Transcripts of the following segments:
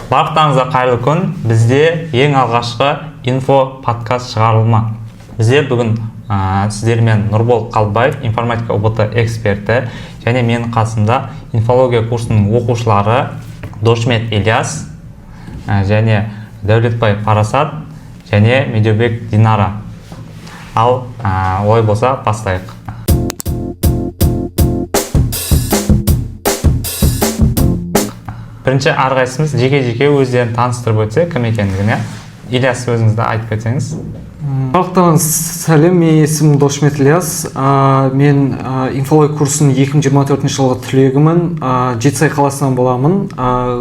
Барлықтарыңызға қайырлы күн. Бізде ең алғашқы инфо подкаст шығарылма. Бізде бүгін сіздермен Нұрбол Қалбаев, информатика ОБТ эксперті, және менің қасымда инфология курсының оқушылары Дошмет Ильяс және Дәулетбай Парасат және Медеубек Динара. Ал олай болса бастайық. Бірінші әрқайсымыз жеке-жеке өздерін таныстырып өтсе, кім екендігін. Ильяс, өзіңізді айтып кетсеңіз. Барлықтарыңыз сәлем, менің есімім Дошмет Ильяс. Мен инфология курсының 2024 жылғы түлегімін. Жетісай қаласынан боламын.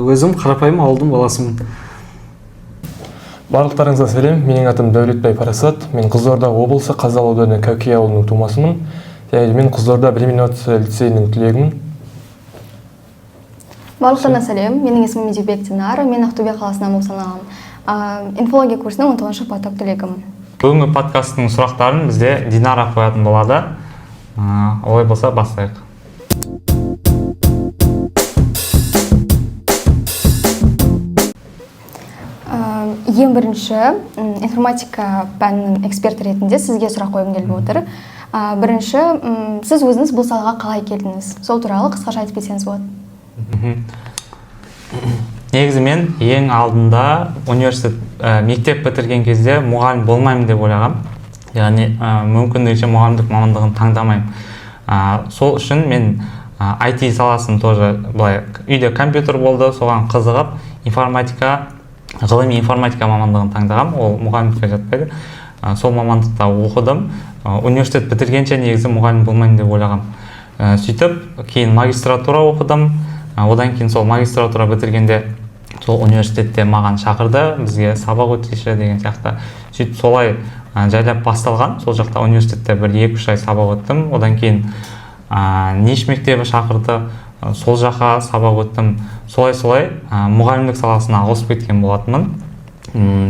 Өзім қарапайым ауылдың баласымын. Барлықтарыңызға сәлем, менің атым Дәулетбай Парасат. Мен Қызылорда облысы Қазалы ауданы Кәукей ауылының тумасымын. Мен Қызылорда білім инновация лицейінің түлегімін. Барлықтарына сәлем, менің есімім Медеубек Динара, мен Ақтөбе қаласынан болып саналамын. Инфология курсының 19-шы поток түлегімін. Бүгінгі подкасттың сұрақтарын бізде Динара қоятын болады. Олай болса бастайық. Ең бірінші, информатика пәнінің эксперті ретінде сізге сұрақ қойғым келіп отыр. Бірінші, сіз өзіңіз бұл салаға қалай келдіңіз? Сол туралы қысқаша айтып кетсеңіз болады. Негізі мен ең алдында университет мектеп бітірген кезде мұғалім болмаймын деп ойлағам. Яғни мүмкіндігінше мұғалімдік мамандығын таңдамаймын. Сол үшін мен IT саласын тоже былай үйде компьютер болды, соған қызығып ғылыми информатика мамандығын таңдағам. Ол мұғалімдікке жатпайды. Сол мамандықта оқыдым. Университет бітіргенше негізі мұғалім болмаймын деп ойлағам. Сөйтіп кейін магистратура оқыдым. Одан кейін сол магистратура бітіргенде сол университетте маған шақырды, бізге сабақ өтсейші деген сияқты. Сөйтіп солай жайлап басталған. Сол жақта университетте бір 2-3 ай сабақ өттім. Одан кейін Ниш мектебі шақырды, сол жаққа сабақ өттім. Солай мұғалімдік саласына ауысып кеткен болатынмын.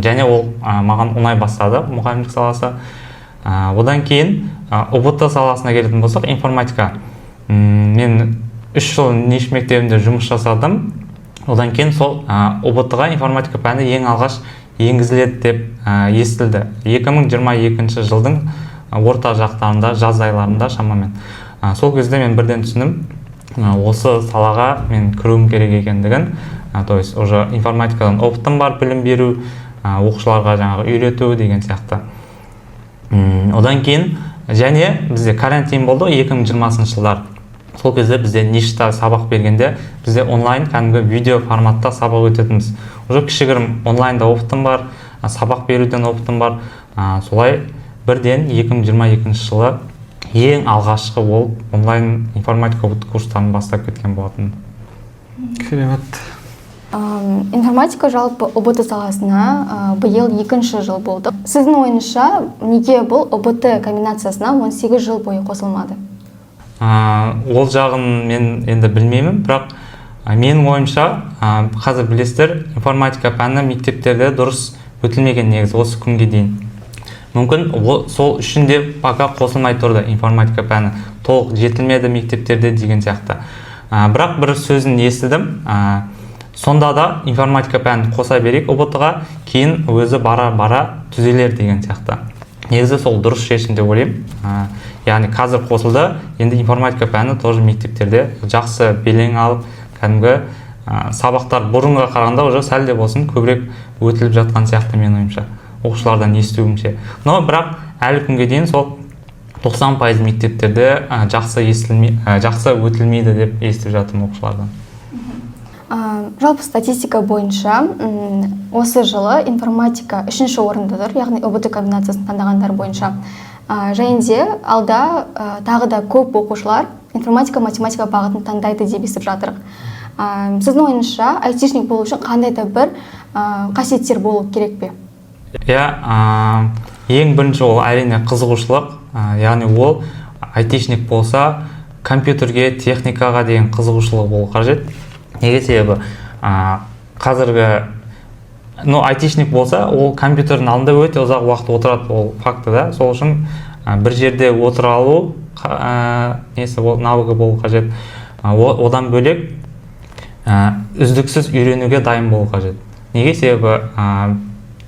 Және ол маған ұнай бастады, мұғалімдік саласы. Одан кейін ОБТ саласына келетін болсақ, информатика. Мен 3 жыл Ниш мектебінде жұмыс жасадым. Одан кейін сол ОБТ-ға информатика пәні ең алғаш енгізіледі деп естілді. 2022 жылдың орта жақтарында, жаз айларында шамамен. Сол кезде мен бірден түсіндім, осы салаға мен кіруім керек екендігін. То есть уже информатикадан опытым бар, білім беру, оқушыларға жаңағы үйрету деген сияқты. Одан кейін және бізде карантин болды 2020 жылдар. Сол кезде бізде Ништа сабақ бергенде бізде онлайн кәдімгі видео форматта сабақ өтетінбіз. Уже кішігірім онлайнда опытым бар, сабақ беруден опытым бар. Солай бірден 2022 жылы ең алғашқы болып онлайн информатика курстарын бастап кеткен болатын. Керемет. Информатика жалпы ОБТ саласына биыл 2-ші жыл болды. Сіздің ойыңызша, неге бұл ОБТ комбинациясына 18 жыл бойы қосылмады? Ол жағын мен енді білмеймін, бірақ менің ойымша қазір білесіздер, информатика пәні мектептерде дұрыс өтілмеген негізі осы күнге дейін. Мүмкін сол үшін де пока қосылмай тұрды информатика пәні, толық жетілмеді мектептерде деген сияқты. Бірақ бір сөзін естідім, сонда да информатика пәнін қоса берейік ОБТ-ға, кейін өзі бара түзелер деген сияқты. Негізі сол дұрыс шешім деп ойлаймын. Яғни қазір қосылды, енді информатика пәні тоже мектептерде жақсы белең алып, кәдімгі сабақтар бұрынға қарағанда уже сәл де болсын көбірек өтіліп жатқан сияқты мен ойымша, оқушылардан естуімше. Но бірақ әлі күнге дейін сол 90% мектептерде жақсы өтілмейді деп естіп жатырмын оқушылардан. Жалпы статистика бойынша осы жылы информатика 3-ші орында тұр, яғни ОБТ комбинациясын таңдағандар бойынша. Және де алда тағы да көп оқушылар информатика-математика бағытын таңдайды деп естіп жатырық. Сіздің ойыңызша, айтишник болу үшін қандай да бір қасиеттер болу керек пе? Ең бірінші ол әрине қызығушылық, яғни ол айтишник болса компьютерге, техникаға деген қызығушылығы болу қажет. Неге себебі қазіргі айтишник болса, ол компьютердің алдында өте ұзақ уақыт отырады, ол факты да. Сол үшін бір жерде отыра алу навыгі болу қажет. Одан бөлек үздіксіз үйренуге дайын болу қажет. Неге? Себебі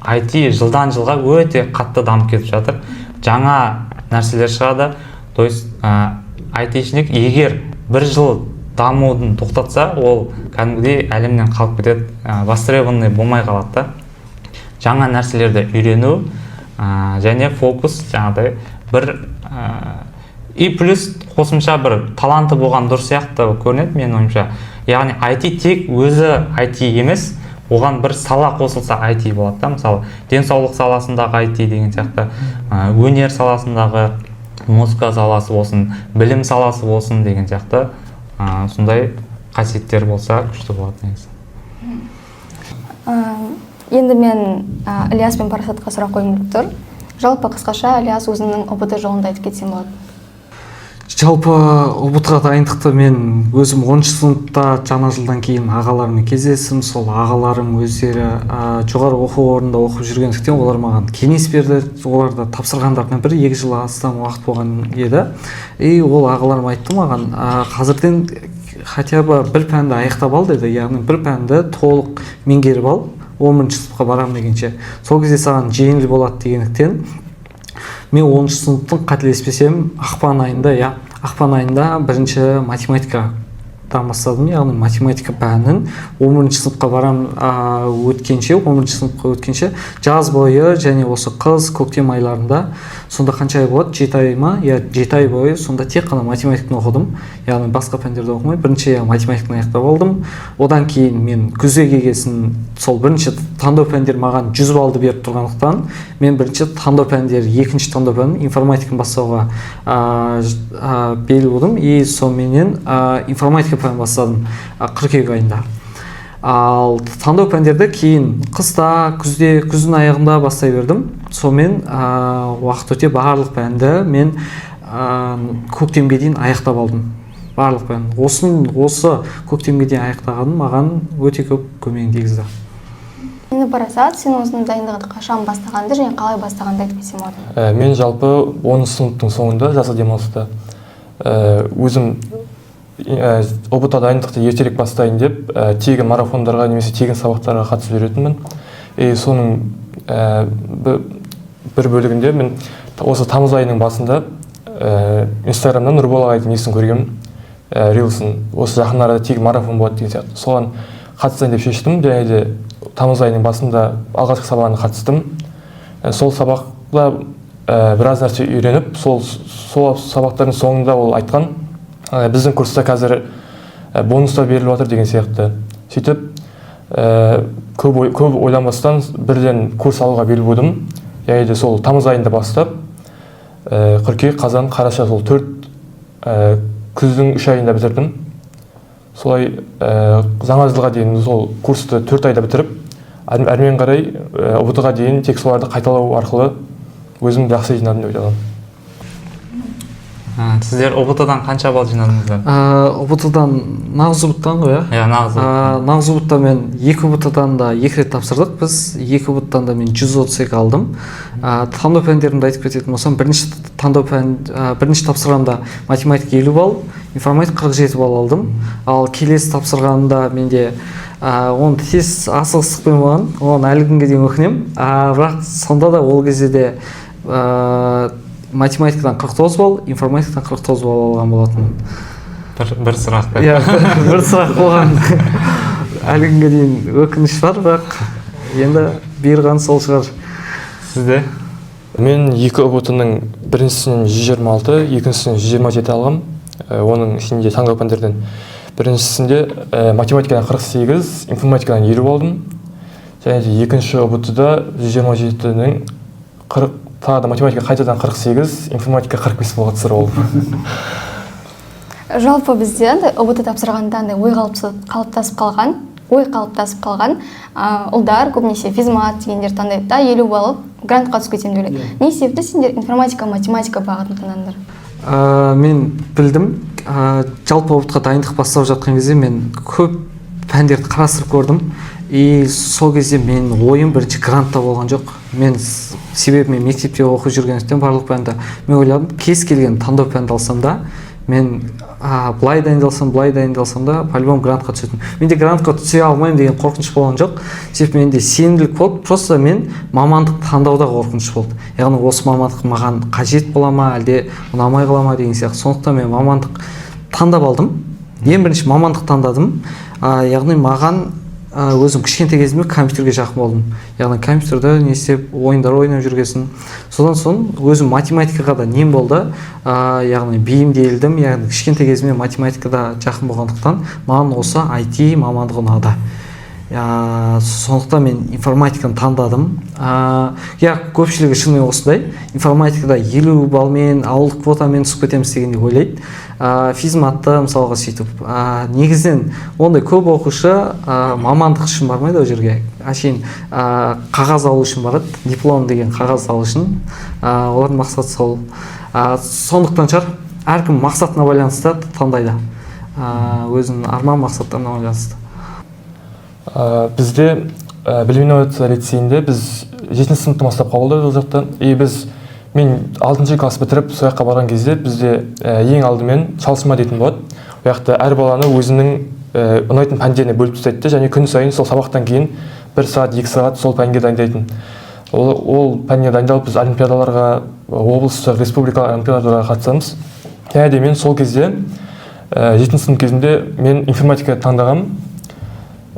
IT жылдан жылға өте қатты дамып кетіп жатыр. Жаңа нәрселер шығады. То есть IT-шник егер бір жыл дамудың тоқтатса, ол кәдімгідей әлемнен қалып кетеді, востребованный болмай қалады да. Жаңа нәрселерді үйрену және фокус жаңағыдай бір и плюс қосымша бір таланты болған дұрыс сияқты көрінеді менің ойымша. Яғни IT тек өзі IT емес, оған бір сала қосылса IT болады да. Мысалы, денсаулық саласындағы IT деген сияқты, өнер саласындағы, музыка саласы болсын, білім саласы болсын деген сияқты сондай қасиеттер болса күшті болады негізі. Енді мен Ілияс пен Парасатқа сұрақ қойғым келіп тұр. Жалпы қысқаша Ілияс өзінің ұбт жолында айтып кетсем болады. Жалпы ұбт-ға дайындықты мен өзім 10-шы сыныпта жаңа жылдан кейін ағаларыммен кездестім. Сол ағаларым өздері жоғары оқу орнында оқып жүргендіктен олар маған кеңес берді. Оларда тапсырғандарынан бір 2 жыл астам уақыт болған еді. И ол ағаларым айтты маған, қазірден хотя бы бір пәнді аяқтап ал деді. Яғни бір пәнді толық меңгеріп ал, 10-шы сыныпқа барам дегенше. Сол кезде саған жеңіл болады дегендіктен мен 10-шы сыныптың қателеспесем ақпан айында бірінші математикадан бастадым. Яғни математика пәнін 10-шы сыныпқа барам өткенше, 10-шы сыныпқа өткенше жаз бойы және осы көктем айларында сонда қанша ай болады? 7 ай ма? 7 ай бойы сонда тек қана математиканы оқыдым. Яғни басқа пәндерді оқымай, бірінші математиканы аяқтап алдым. Одан кейін мен күзге келгесін сол бірінші таңдау пәндер маған 100 баллды беріп тұрғандықтан, мен бірінші таңдау пәндер, екінші таңдау пәнін информатиканы бастауға бел будым. И сонымен информатика пәнін бастадым қыркүйек айында. Ал таңдау пәндерді кейін қыста, күздің аяғында бастай бердім. Сонымен уақыт өте барлық пәнді мен көктемге дейін аяқтап алдым. Барлық пән. Осы көктемге дейін аяқтағаным маған өте көп көмегін тигізді. Енді Парасат, сен өзінің дайындығын қашан бастағанды және қалай бастағанды айтып кетсем болады? Мен жалпы 10 сыныптың соңында жазғы демалыста өзім ұбт дайындықты ертерек бастайын деп тегін марафондарға немесе тегін сабақтарға қатысып жүретінмін. Соның бір бөлігінде мен осы тамыз айының басында инстаграмнан Нұрбол ағайдың несін көргенмін, рилсын. Осы жақын арада тегін марафон болады деген сияқты. Соған қатысайын деп шештім. Және де тамыз айының басында алғашқы сабағына қатыстым. Сол сабақта біраз нәрсе үйреніп, сол сабақтардың соңында ол айтқан, біздің курста қазір бонустар беріліп жатыр деген сияқты. Сөйтіп, көп ойланбастан бірден курс алуға бел будым. Және де сол тамыз айында бастап, қыркүйек, қазан, қараша сол 4 күздің 3 айында бітірдім. Солай жаңа жылға дейін сол курсты 4 айда бітіріп, әрмен қарай ұбт-ға дейін тек соларды қайталау арқылы өзім жақсы жинадым деп айта аламын. Сіздер ұбт-дан қанша балл жинадыңыздар? ұбт-дан нағыз ұбт-дан ғой, нағыз ұбт-та мен 2 ұбт-дан да 2 рет тапсырдық. Біз 2 ұбт-дан да мен 132 алдым. Таңдау пәндерімді айтып кететін болсам, бірінші тапсырғанда математика 50 балл, информатика 47 балл алдым. Ал келесі тапсырғанда менде оны тез асығыстықпен болған, оны әлі күнге дейін өкінемін. Бірақ сонда да ол кезде де математикадан 49 балл, информатикадан 49 балл алған болатын. Бір сұрақ. Бір сұрақ болған. Әлі күнге дейін өкініш бар, бірақ енді бұйырған сол шығар. Сізде? Мен 2 ұбт-ның біріншісінен 126, екіншісінен 127 алғам. Оның ішінде таңдау пәндерден. Біріншісінде математикадан 48, информатикадан 50 алдым. Және де екінші ұбт-да 127-ның 40, тағы да математика қайтадан 48, информатика 45 болға түсір олды. Жалпы бізде ұбт тапсырғанда ой қалыптасып қалған ұлдар көбінесе физмат дегендер таңдайды да, 50 балл грантқа түсіп кетем деп ойлайды. Не себепті сендер информатика, математика бағытын таңдадыңдар? Мен білдім, жалпы ұбт-ға дайындық бастап жатқан кезде мен көп пәндерді қарастырып көрдім. И сол кезде мен ойым бірінші грантта болған жоқ. Себебі мен мектепте оқып жүргендіктен барлық пәнді мен ойладым, кез келген таңдау пәнді алсам да, мен былай дайындалсам да по-любому грантқа түсетін. Менде грантқа түсе алмаймын деген қорқыныш болған жоқ. Себебі менде сенімділік болды. Просто мен мамандық таңдауда қорқыныш болды. Яғни осы мамандық маған қажет бола ма, әлде ұнамай қала ма деген сияқты. Сондықтан мен мамандық таңдап алдым. Ең бірінші мамандық таңдадым. Яғни маған өзім кішкентай кезімде компьютерге жақын болдым. Яғни компьютерде не істеп, ойындар ойнап жүргесін. Содан соң өзім математикаға да нем болды. Яғни бейімделдім. Яғни кішкентай кезімде математикада жақын болғандықтан маған осы IT мамандығы ұнады. Сондықтан мен информатиканы таңдадым. Көпшілігі шынымен осындай. Информатикада 50 балмен, ауылдық квотамен түсіп кетеміз дегенде ойлайды. Физматты мысалға сөйтіп. Негізінен ондай көп оқушы мамандық үшін бармайды ол жерге. Әшейін қағаз алу үшін барады. Диплом деген қағаз алу үшін. Олардың мақсаты сол. Сондықтан шығар әркім мақсатына байланысты таңдайды. Өзінің арман мақсаттарына байланысты. Бізде білім инновация лицейінде біз 7-ші сыныптан бастап қабылдадық ол жақта. Мен 6-шы класс бітіріп сол жаққа барған кезде бізде ең алдымен çalışma дейтін болады. Ол жақта әр баланы өзінің ұнайтын пәндеріне бөліп тастайды және күн сайын сол сабақтан кейін 1 сағат, 2 сағат сол пәнге дайындайтын. Ол пәнге дайындалып біз олимпиадаларға, облыстық, республикалық олимпиадаларға қатысамыз. Және де мен сол кезде 7-ші сынып кезінде мен информатика таңдағам.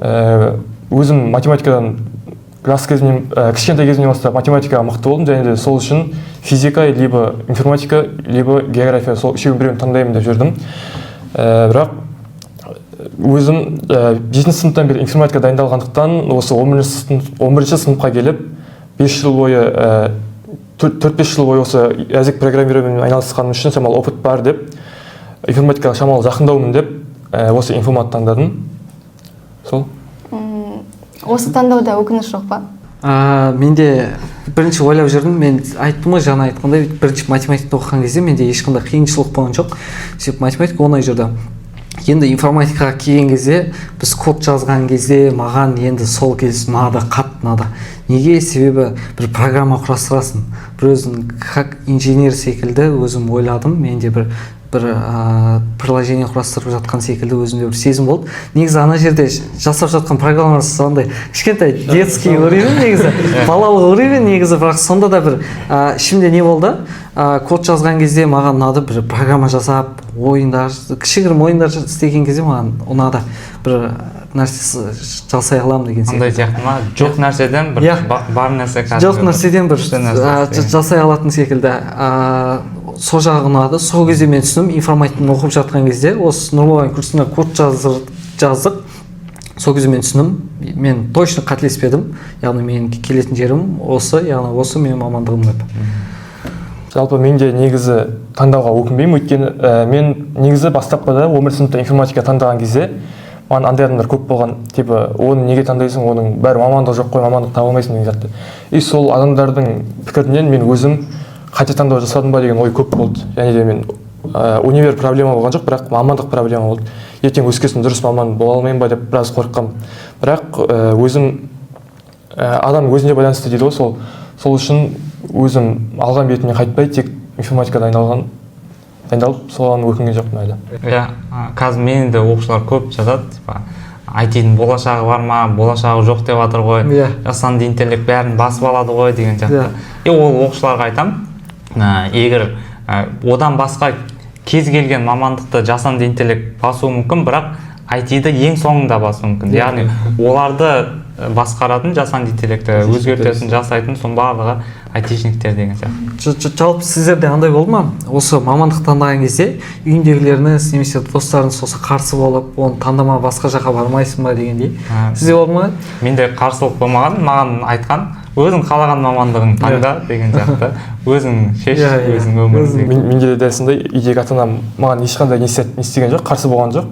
Өзім математикадан кішкентай кезімнен бастап математикаға мықты болдым және де сол үшін физика, либо информатика, либо география сол үшеуін біреуін таңдаймын деп жүрдім. Бірақ өзім 7-ші сыныптан бері информатика дайындалғандықтан осы 11-ші сыныпқа келіп 5 жыл бойы 4-5 жыл бойы осы язык программированиемен айналысқаным үшін шамалы опыт бар деп информатикаға шамалы жақындаумын деп осы информат таңдадым. Сол. Осы таңдауда өкініш жоқ па? Менде бірінші ойлап жүрдім, мен айттым ғой жаңа айтқандай, бірінші математиканы оқыған кезде менде ешқандай қиыншылық болған жоқ. Себебі математика оңай жүрді. Енді информатикаға келген кезде, біз код жазған кезде маған енді сол кез ұнады, қатты ұнады. Неге? Себебі бір программа құрастырасың. Бір өзің как инженер секілді өзім ойладым. Менде бір приложение құрастырып жатқан секілді өзімде бір сезім болды. Негізі ана жерде жасап жатқан программалар сондай кішкентай детский уровень негізі, балалық уровень негізі, бірақ сонда да бір ішімде не болды? Код жазған кезде маған ұнады, бір программа жасап, ойындар, кішігірім ойындар істеген кезде маған ұнады. Бір нәрсе жасай аламын деген сияқты. Ондай сияқты ма? Жоқ нәрседен бір бар нәрсе жоқ нәрседен бір жасай алатын секілді. Сол жағы ұнады. Сол кезде мен түсіндім, информатиканы оқып жатқан кезде осы Нұрболған курсында код жаздық. Сол кезде мен түсіндім, мен точно қателеспедім. Яғни мен келетін жерім осы, яғни осы менің мамандығым деп. Жалпы менде негізі таңдауға өкінбеймін, өйткені мен негізі бастапқыда 11 сыныпта информатика таңдаған кезде маған андай адамдар көп болған, типі оны неге таңдайсың, оның бәрі мамандық жоқ қой, мамандық таба алмайсың деген затты. И сол адамдардың пікірінен мен өзім қате таңдау жасадым ба деген ой көп болды. Және де мен универ проблема болған жоқ, бірақ мамандық проблема болды. Ертең өскесін дұрыс маман бола алмайын ба деп біраз қорыққам. Бірақ өзім адам өзіне байланысты дейді ғой, сол үшін өзім алған бетімнен қайтпай тек информатика дайындалып соған өкінген жоқпын әлі. Қазір менің де оқушылар көп жазады, IT-дің болашағы бар ма, болашағы жоқ деп жатыр ғой, жасанды интеллект бәрін басып алады ғой деген сияқты. Ол оқушыларға айтам, егер одан басқа кез келген мамандықты жасанды интеллект басуы мүмкін, бірақ IT-ді ең соңында басуы мүмкін. Яғни оларды басқаратын жасанды интеллекті өзгертетін, жасайтын соның барлығы айтишниктер деген сияқты. Жалпы сіздерде андай болды ма? Осы мамандық таңдаған кезде үйіндегілеріңіз немесе достарыңыз осы қарсы болып, оны таңдама басқа жаққа бармайсың ба дегендей. Сізде болды ма? Менде қарсылық болмаған, маған айтқан, өзің қалаған мамандығын таңда деген сияқты. Өзің шеш, өзің өмірің. Менде де сондай үйдегі ата-анам маған ешқандай не істеген жоқ, қарсы болған жоқ.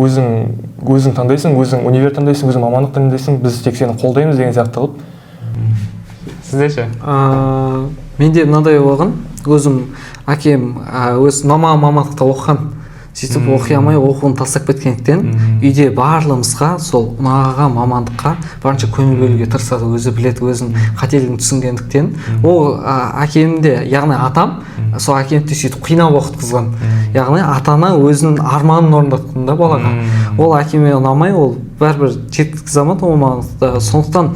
Өзің таңдайсың, өзің универ таңдайсың, өзің мамандық таңдайсың, біз тек сені қолдаймыз деген сияқты қылып. Сізде ше? Менде мынандай болған, өзім әкем өз мамандықта оқыған. сөйтіп оқи алмай оқуын тастап кеткендіктен үйде барлығымызға сол ұнаған мамандыққа барынша көңіл бөлуге тырысады. Өзі біледі, өзінің қателігін түсінгендіктен. Ол әкемде, яғни атам сол әкемді сөйтіп қинап оқытқызған. Яғни ата-ана өзінің арманын орындатқан да балаға. Ол әкеме ұнамай, ол бәрібір жеткізе алмады ол мамандықты. Сондықтан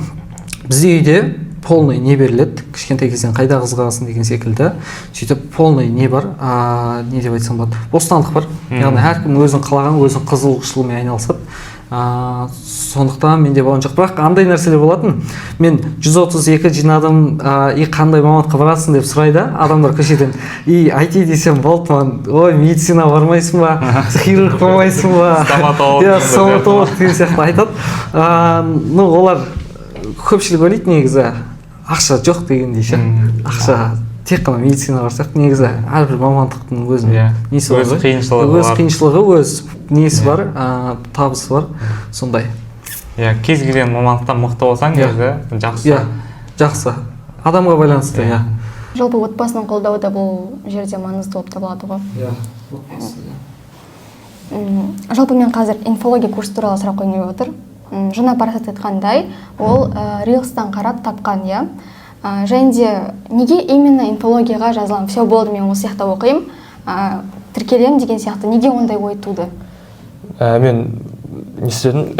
бізде үйде полный не беріледі, кішкентай кезден қайда қызығасың деген секілді. Сөйтіп полный не бар, не деп айтсам болады, бостандық бар. Яғни әркім өзін қалаған, өзінің қызығушылығымен айналысады. Сондықтан менде болған жоқ. Бірақ андай нәрселер болатын. Мен 132 жинадым, қандай мамандыққа барасың деп сұрайды адамдар көшеден. IT десем болды, ой, медицина бармайсың ба, хирург болмайсың ба, стоматолог деген сияқты айтады. Олар көпшілік ойлайды негізі ақша жоқ дегендей ше. Ақша тек қана медицина бар сияқты. Негізі әрбір мамандықтың өзінің несі бар, өз қиыншылығы, өз несі бар, табысы бар, сондай. Кез келген мамандықтан мықты болсаң, негізі жақсы. Жақсы. Адамға байланысты, Жалпы отбасының қолдауы да бұл жерде маңызды болып табылады ғой. Жалпы мен қазір инфология курсы туралы сұрақ қойғым келіп отыр. Жаңа Парасат айтқандай, ол Рилстан қарап тапқан, және де неге именно инфологияға жазылам? Все болды, мен осы сияқты оқимын, тіркелем деген сияқты. Неге ондай ой туды? Мен не істедім,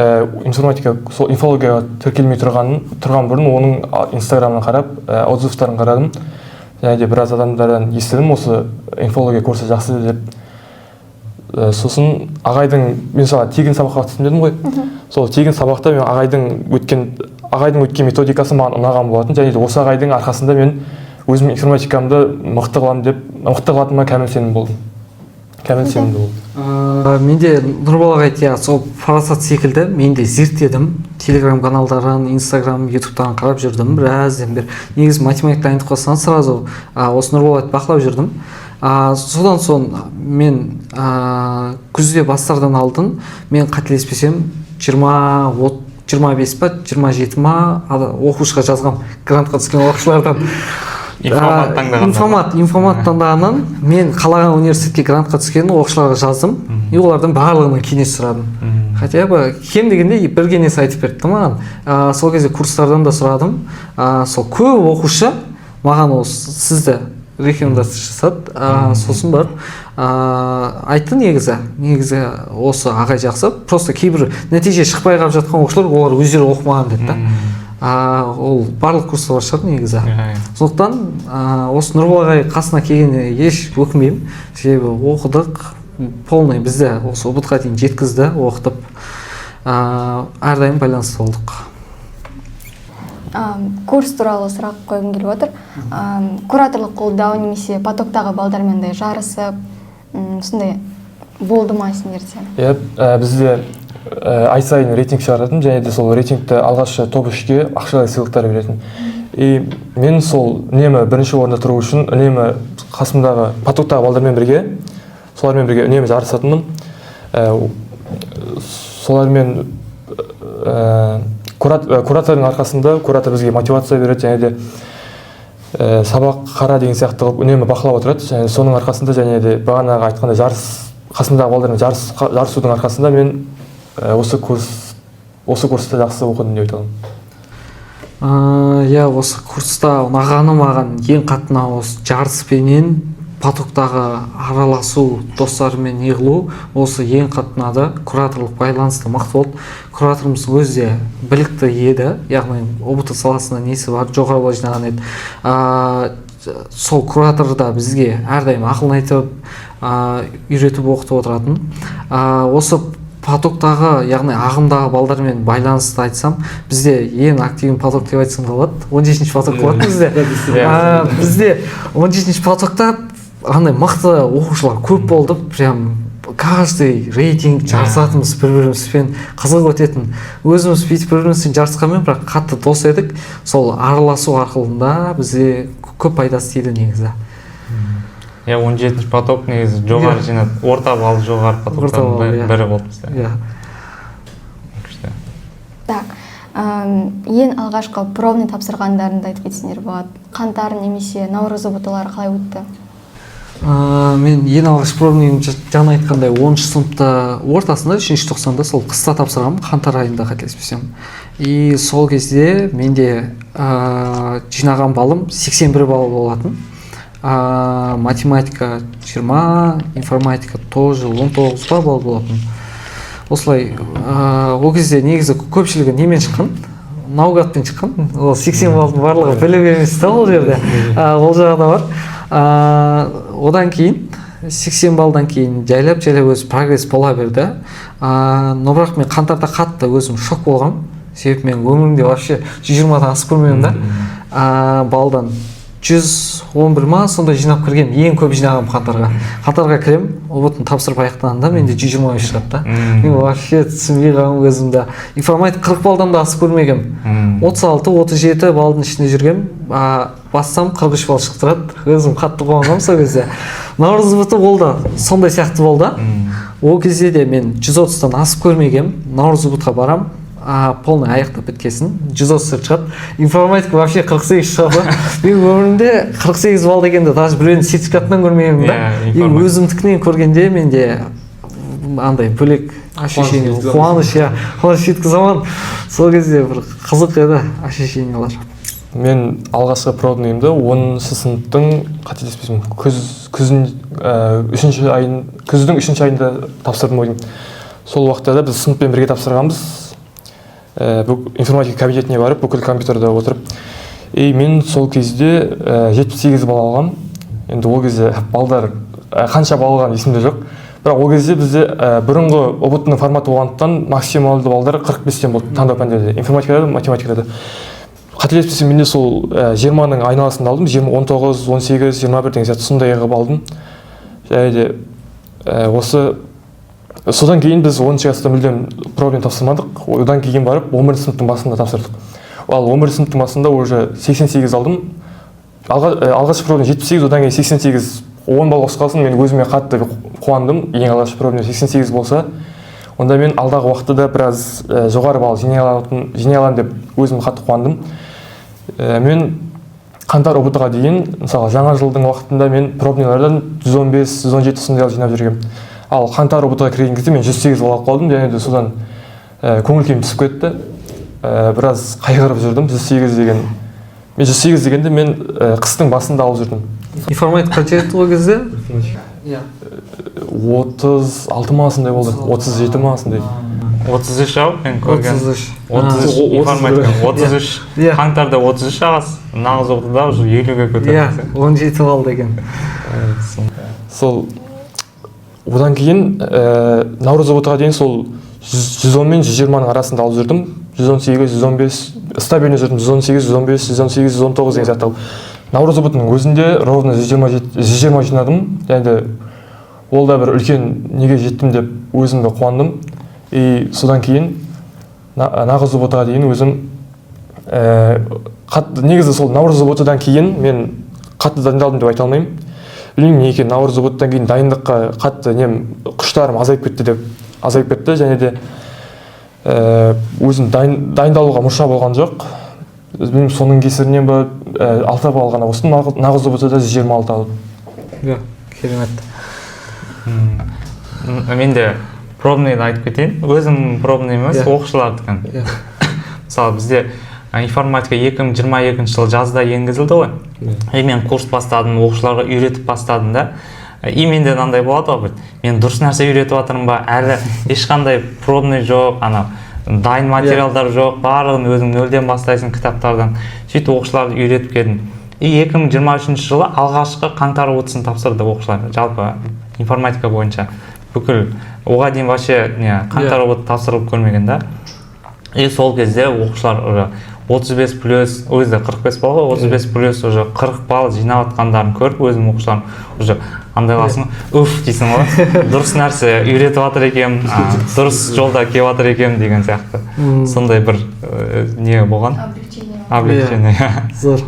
информатика, сол инфологияға тіркелмей тұрған бұрын оның инстаграмын қарап, отзывтарын қарадым. Және де біраз адамдардан естідім, осы инфология курсы жақсы деп. Сосын ағайдың, мен мысалы тегін сабаққа қатыстым дедім ғой. Сол тегін сабақта мен ағайдың өткен методикасы маған ұнаған болатын. Және де осы ағайдың арқасында мен өзім информатикамды мықты қылатыныма кәміл сенім болдым. Менде Нұрболға айтты, сол Парасат секілді мен де зерттедім. Телеграм каналдарын, Инстаграм, Ютубтан қарап жүрдім біразден бері. Негізі математика дайындық қосқан сразу осы Нұрболға бақылап жүрдім. Содан соң мен күзде бастардан алдын, мен қателеспесем 25 па, 27 ма оқушыға жазғам, грантқа түскен оқушылардан. Информат таңдағаннан мен қалаған университетке грантқа түскен оқушыларға жаздым. Олардан барлығынан кеңес сұрадым. Хотя бы кем дегенде бір кеңес айтып берді маған. Сол кезде курстардан да сұрадым. Сол көп оқушы маған осы сізді рекомендация жасады. Сосын бар айтты, негізі осы ағай жақсы. Просто кейбір нәтиже шықпай қалып жатқан оқушылар олар өздері оқымаған деді. Ол барлық курста бар шығар негізі. Сондықтан осы Нұрбол ағай қасына келгенде еш өкінбеймін. Себебі оқыдық, полный бізді осы ұбытқа дейін жеткізді, оқытып, әрдайым байланысты болдық. Курс туралы сұрақ қойғым келіп отыр. Кураторлық қолдау немесе потоктағы балдармен жарысып, сондай болды ма сендерде? Бізде ай сайын рейтинг шығаратын, және де сол рейтингті алғашқы топ 3-ке ақшалай сыйлықтар беретін. Мен сол үнемі бірінші орында тұру үшін үнемі қасымдағы потоктағы балдармен бірге, солармен бірге үнемі жарысатынмын. Солармен куратордың арқасында куратор бізге мотивация береді, және де сабақ қара деген сияқты қылып үнемі бақылап отырады. Және соның арқасында, және де бағанағы айтқандай қасымдағы балдармен жарысудың арқасында мен осы курста жақсы оқыдым деп айта аламын. Осы курста ұнағаны маған ең қатты осы жарыспенен потоктағы араласу, достарымен неғылу, осы ең қатты ұнады. Кураторлық байланысты мықты болды. Кураторымыз өзі білікті еді, яғни ОБТ саласында несі бар, жоғары балл жинаған еді. Сол кураторда бізге әрдайым ақылын айтып, үйретіп оқытып отыратын. Осы потоктағы, яғни ағымдағы балдармен байланысты айтсам, бізде ең активен поток деп айтсам болады. 17-ші поток болатын бізде. Бізде 17-ші потокта андай мықты оқушылар көп болды. Прям каждый рейтинг жарысатынбыз, бір-бірімізбен қызық өтетін. Өзіміз бүйтіп бір-бірімізбен жарысқанмен, бірақ қатты дос едік. Сол араласу арқылында бізде көп пайдасы тиді негізі. 17-ші поток негізі жоғары жинады, орта балл жоғары потоктан бірі болды бізде. Так, ең алғашқы пробный тапсырғандарында айтып кетсеңдер болады. Қаңтар немесе наурыз ұбытылары қалай өтті? Мен ең алғаш пробныйым жаңа айтқандай 10-шы сыныпта ортасында 3-ші тоқсанда сол қыста тапсырғанмын, қаңтар айында қателеспесем. И сол кезде менде жинаған балым 81 балл болатын. Математика 20, информатика тоже 19 балл болатын. Осылай, ол кезде негізі көпшілігі немен шыққан? Наугатпен шыққан. Ол 80 баллдың барлығы біліп емес та ол жерде. Ол жағы да бар. Одан кейін 80 балдан кейін жайлап өзі прогресс бола берді. Но бірақ мен қаңтарда қатты өзім шок болғам. Себебі мен өмірімде вообще 120-дан асып көрмедім да. Балдан 111 ма сондай жинап кіргем, ең көп жинағам қаңтарға. Қаңтарға кірем, ұбытын тапсырып аяқтағанда менде 120 шығады да. Мен вообще түсінбей қалғам өзімді. Информатика 40 балдан да асып көрмегем. 36-37 балдың ішінде жүргем. Бассам 43 балл шығып тұрады. Өзім қатты қуанғам сол кезде. Наурыз бұты болды, сондай сияқты болды. Ол кезде де мен 130-тан асып көрмегем. Наурыз бұтқа барам. Полный аяқтап біткесін, 130 шығады. Информатика вообще 48 шығады. Мен өмірімде 48 балл дегенде даже біреудің сертификатынан көрмегенмін да. Өзімдікінен көргенде менде андай бөлек ощущение, қуаныш жеткіземін. Сол кезде бір қызық еді ощущениялар. Мен алғашқы пробныйымды 10-шы сыныптың қателеспесем күздің 3-ші айында тапсырдым ойым. Сол уақытта да біз сыныппен бірге тапсырғанбыз. Информатика кабинетіне барып, бүкіл компьютерда отырып. Мен сол кезде 78 балл алғам. Енді ол кезде балдар қанша балл алған есімде жоқ. Бірақ ол кезде бізде бұрынғы ұбт-ның форматы болғандықтан максималды балдар 45-тен болды таңдау пәндерде, информатикада, математикада. Қателеспесем менде сол 20-ның айналасында алдым, 19, 18, 21 деген сияқты сондай қылып алдым. Және де осы содан кейін біз 10-шы класста мүлдем пробный тапсырмадық. Одан кейін барып 11-шы сыныптың басында тапсырдық. Ал 11-шы сыныптың басында уже 88 алдым. Алғашқы пробный 78, одан кейін 88, 10 балл қосып қалсын, мен өзіме қатты қуандым. Ең алғашқы пробный 88 болса, онда мен алдағы уақытта да біраз жоғары балл жинай аламын деп өзім қатты қуандым. Мен қаңтар ұбт-ға дейін, мысалы жаңа жылдың уақытында мен пробныйлардан 115, 117 сондай жинап жүргем. Ал қаңтар ұбт-ға кірген кезде мен 108 балл алып қалдым, және де содан көңіл күйім түсіп кетті. Біраз қайғырып жүрдім. 108 деген. Мен 108 дегенде мен қыстың басында алып жүрдім. Информатика қанша еді ол кезде? 36 ма сондай болды. 37 ма сондай. 33 ау мен көрген. 33 информатика 33. Қаңтарда 33 ағасы. Нағыз ұбт-да уже 50-ге көтерді. 17 балл деген. Сол одан кейін наурыз ұбт-ға дейін сол 110 мен 120-ның арасында алып жүрдім. 118, 115, стабильно жүрдім. 118, 115, 118, 119 деген сияқты. Наурыз ұбт-ның өзінде ровно 120 жинадым. Және де ол да бір үлкен неге жеттім деп өзімді қуандым. И содан кейін нағыз ұбт-ға дейін өзім негізі сол наурыз ұбт-дан кейін мен қатты дайындалдым деп айта алмаймын. Білмеймін не екен, наурыз ұбт-тан кейін дайындыққа қатты күштарым азайып кетті, және де өзім дайындалуға мұрша болған жоқ. Білмеймін, соның кесірінен ба 6 балл ғана қостым, нағыз ұбт-да 126 алдым. Керемет. Мен де пробныйды айтып кетейін. Өзім пробный емес, оқушылардікі. Мысалы бізде информатика 2022 жылы жазда енгізілді ғой. Мен курс бастадым, оқушыларға үйретіп бастадым да. Менде мынандай болады ғой, мен дұрыс нәрсе үйретіп жатырмын ба, әлі ешқандай пробный жоқ, дайын материалдар жоқ, барлығын өзің нөлден бастайсың кітаптардан. Сөйтіп оқушыларды үйретіп келдім. 2023 жылы алғашқы қаңтар ұбт-сын тапсырды оқушылар, жалпы информатика бойынша. Бүкіл оған дейін вообще қаңтар ұбт тапсырылып көрмеген да. Сол кезде оқушылар 35 плюс, өзі 45 балл ғой, 35 плюс уже 40 балл жинап атқандарын көріп, өзім оқушыларым уже андайласын, дейсің ғой, дұрыс нәрсе үйретіп жатыр екем, дұрыс жолда келіп жатыр екем деген сияқты. Сондай бір не болған? Облегчение. Зор.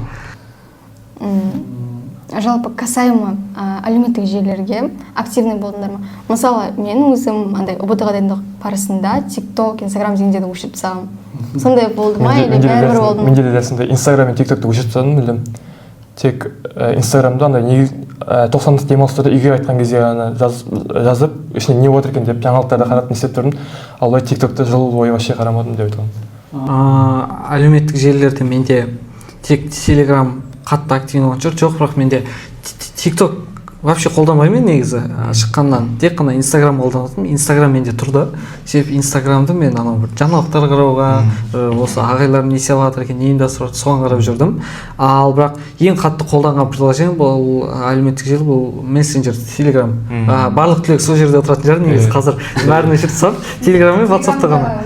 Жалпы касаемо әлеуметтік желілерге активный болдыңдар ма? Мысалы, мен өзім ұбт-ға дайындық барысында TikTok, Instagram дегенде де өшіріп тастағам. Сондай болды ма, или бәрібір болды ма? Менде де дәсінде Instagram мен TikTokты өшіріп тастадым, білдім. тек инстаграмда андай 90 демалыстарда үйге қайтқан кезде ғана жазып ішінде не отыр екен деп жаңалықтарда қарап не істеп тұрдым. Ал былай тиктокты жыл бойы вообще қарамадым деп айта аламын. Әлеуметтік желілерде менде тек телеграм қатты активный болған жоқ, бірақ менде тикток вообще қолданбаймын негізі шыққаннан. Тек қана инстаграм қолданатынмын. Инстаграм менде тұрды. Себебі инстаграмды мен анау бір жаңалықтар қарауға, осы ағайлар не істеп жатыр екен, не ұйымдастырып жатыр, соған қарап жүрдім. Ал бірақ ең қатты қолданған приложение бұл әлеуметтік желі, бұл мессенджер, телеграм. Барлық түлек сол жерде отыратын шығар негізі қазір. Бәріне жүрсем, телеграм мен ватсапта ғана.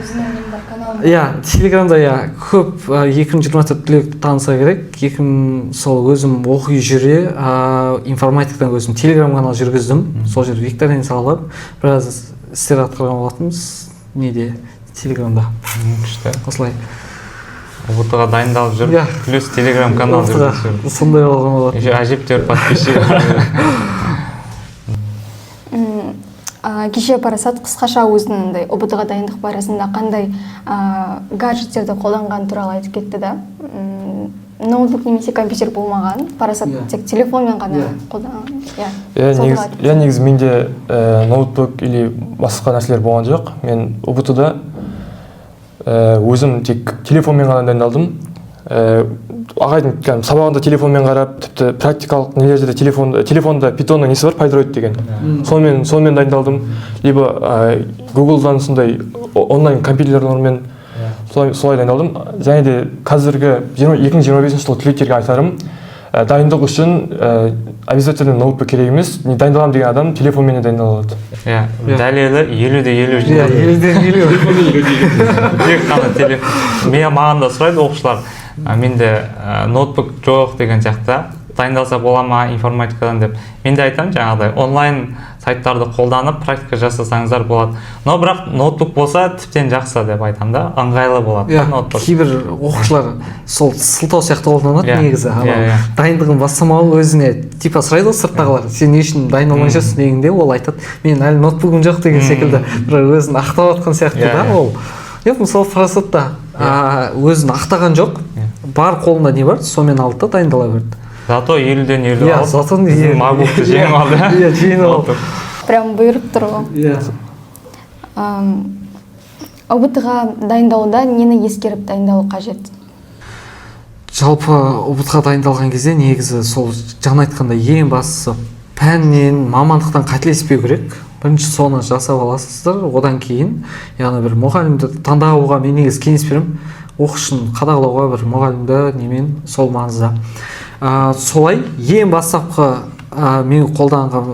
Иә, телеграмда көп 2024 түлек таныса керек. Сол өзім оқи жүре, информатикадан өзім телеграм канал жүргіздім. Сол жерде викторина салып, біраз істер атқарған болатынбыз. Неде? Телеграмда. Күшті. Осылай. ұбт-ға дайындалып жүр, плюс телеграм канал жүргізіп. Сондай болған болатын. Әжептәуір подписчик. Кеше Парасат қысқаша өзінің ұбт-ға дайындық барысында қандай гаджеттерді қолданған туралы айтып кетті да. Ноутбук немесе компьютер болмаған, Парасат тек телефонмен ғана қолданған. Иә, негізі менде ноутбук или басқа нәрселер болған жоқ. Мен ұбт-да өзім тек телефонмен ғана дайындалдым. Ағайдың сабағында телефонмен қарап, тіпті практикалық нелерде телефонда питонның несі бар, пайдроид деген. Сонымен дайындалдым. Либо Google'дан сондай онлайн компьютерлермен солай дайындалдым. Және де қазіргі 2025 жылы түлектерге айтарым, дайындық үшін обязательно ноутбук керек емес. Дайындалам деген адам телефонмен дайындала алады. Дәлелі 50-50 тек қана телефон. Маған да сұрайды оқушылар, менде ноутбук жоқ деген сияқты, дайындалса бола ма информатикадан деп. Мен де айтамын жаңағыдай онлайн сайттарды қолданып практика жасасаңыздар болады. Но бірақ ноутбук болса тіптен жақсы деп айтамын да, ыңғайлы болады. Кейбір оқушылар сол сылтау сияқты қолданады негізі. Дайындығын бастамау өзіне типа сұрайды сырттағылар. Сен не үшін дайындалмай жүрсің дегенде ол айтады, мен әлі ноутбугым жоқ деген секілді. Бірақ өзін ақтап жатқан сияқты да ол. Мысалы Парасатта өзін ақтаған жоқ, бар қолында не бар, сонымен алды да дайындала берді. Зато 50-ден 50 алып, зато MacBook'ты жеңіп алды. Жеңіп алды. Прям бұйырып тұр ғой. ұбт-ға дайындауда нені ескеріп дайындалу қажет? Жалпы ұбт-ға дайындалған кезде негізі сол жаңа айтқандай ең бастысы пәннен, мамандықтан қателеспеу керек. Бірінші соны жасап аласыздар, одан кейін, яғни бір мұғалімді таңдауға мен негізі кеңес беремін. Оқушыны қадағалауға бір мұғалімді немен сол маңызда. Солай ең бастапқы мен қолданған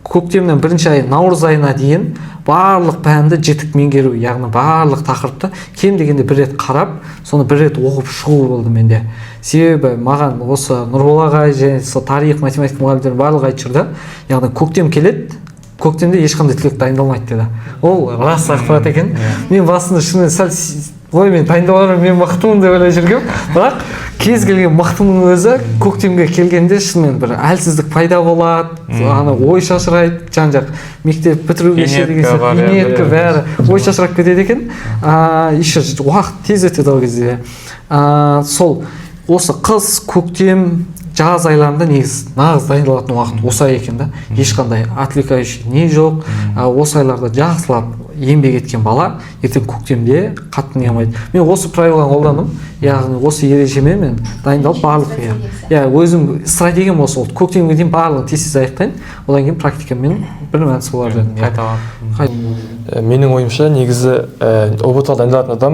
көктемнен бірінші ай наурыз айына дейін барлық пәнді жетік меңгеру, яғни барлық тақырыпты кем дегенде бір рет қарап, соны бір рет оқып шығу болды менде. Себебі маған осы Нұрбол ағай және тарих, математика мұғалімдері барлығы айтып жүрді, яғни көктем келеді, көктемде ешқандай түлек дайындалмайды деді. Ол рас ақпарат екен. Мен басында шынымен сәл ой, мен дайындаларым, мен мықтымын деп ойлай жүргем, бірақ кез келген мықтының өзі көктемге келгенде шынымен бір әлсіздік пайда болады, ой шашырайды, жан-жақ мектеп бітіру кеше деген сияқты, инеткі бәрі ой шашырап кетеді екен. Еще уақыт тез өтеді ол кезде. Сол осы қыс, көктем, жаз айларында негіз нағыз дайындалатын уақыт осы екен да. Ешқандай отвлекающий не жоқ. Осы айларда жақсылап еңбек еткен бала ертең көктемде қатты не алмайды. Мен осы правиланы қолдандым, яғни осы ережемен мен дайындалып барлық өзім стратегиям осы болды. Көктемге дейін барлығын тез аяқтайын, одан кейін практикамен бір мәнісі болар дедім. Менің ойымша негізі ұбт-ға дайындалатын адам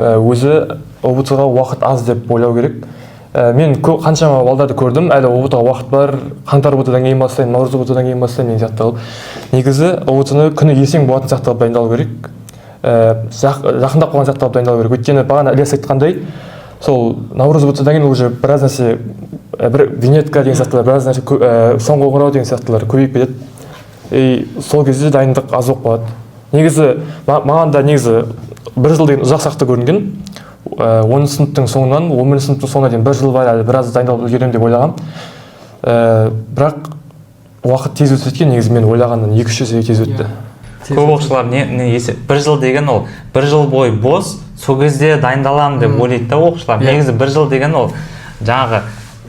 өзі ұбт-ға уақыт аз деп ойлау керек. Мен қаншама балдарды көрдім, әлі ұбт-ға уақыт бар, қаңтар ұбт-дан кейін бастаймын, наурыз ұбт-дан кейін бастаймын деген сияқты қылып. Негізі ұбт-ны күні ертең болатын сияқты қылып дайындалу керек. Жақындап қалған сияқты қылып дайындалу керек. Өйткені бағана Ілияс айтқандай, сол наурыз ұбт-дан кейін уже біраз нәрсе, бір винетка деген сияқтылар, біраз нәрсе, соңғы қоңырау деген сияқтылар көбейіп кетеді. Сол кезде дайындық аз болып қалады. Негізі маған да негізі бір жыл деген ұзақ сияқты көрінген. 10 сыныптың соңынан 11 сыныптың соңына дейін бір жыл бар, әлі біраз дайындалып үлгеремін деп ойлағам. Бірақ уақыт тез өтіп кеткен, негізі мен ойлағаннан 2-3 есе тез өтті. Көп оқушылар бір жыл деген ол бір жыл бойы бос, сол кезде дайындаламын деп ойлайды да оқушылар. Негізі бір жыл деген ол жаңағы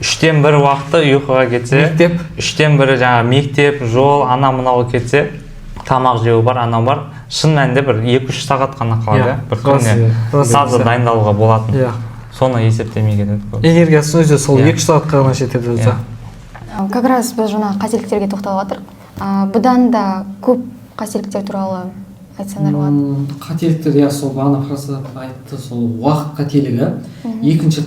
3-1 уақыты ұйқыға кетсе, Мектеп. 3-1 жаңағы мектеп, жол, ана мынауға кетсе, тамақ жеу бар, анау бар. Шын мәнінде бір 2-3 сағат қана қалады, бір күніне таза дайындалуға болатын. Соны есептемей кетеді. Энергиясын өзі сол 2 сағатқа ғана жетеді өзі. Как раз біз жаңа қателіктерге тоқталып жатырмық. Бұдан да көп қателіктер туралы айтсаңдар болады. Қателіктер, сол бағана Фарасат айтты, сол уақыт қателігі. Екінші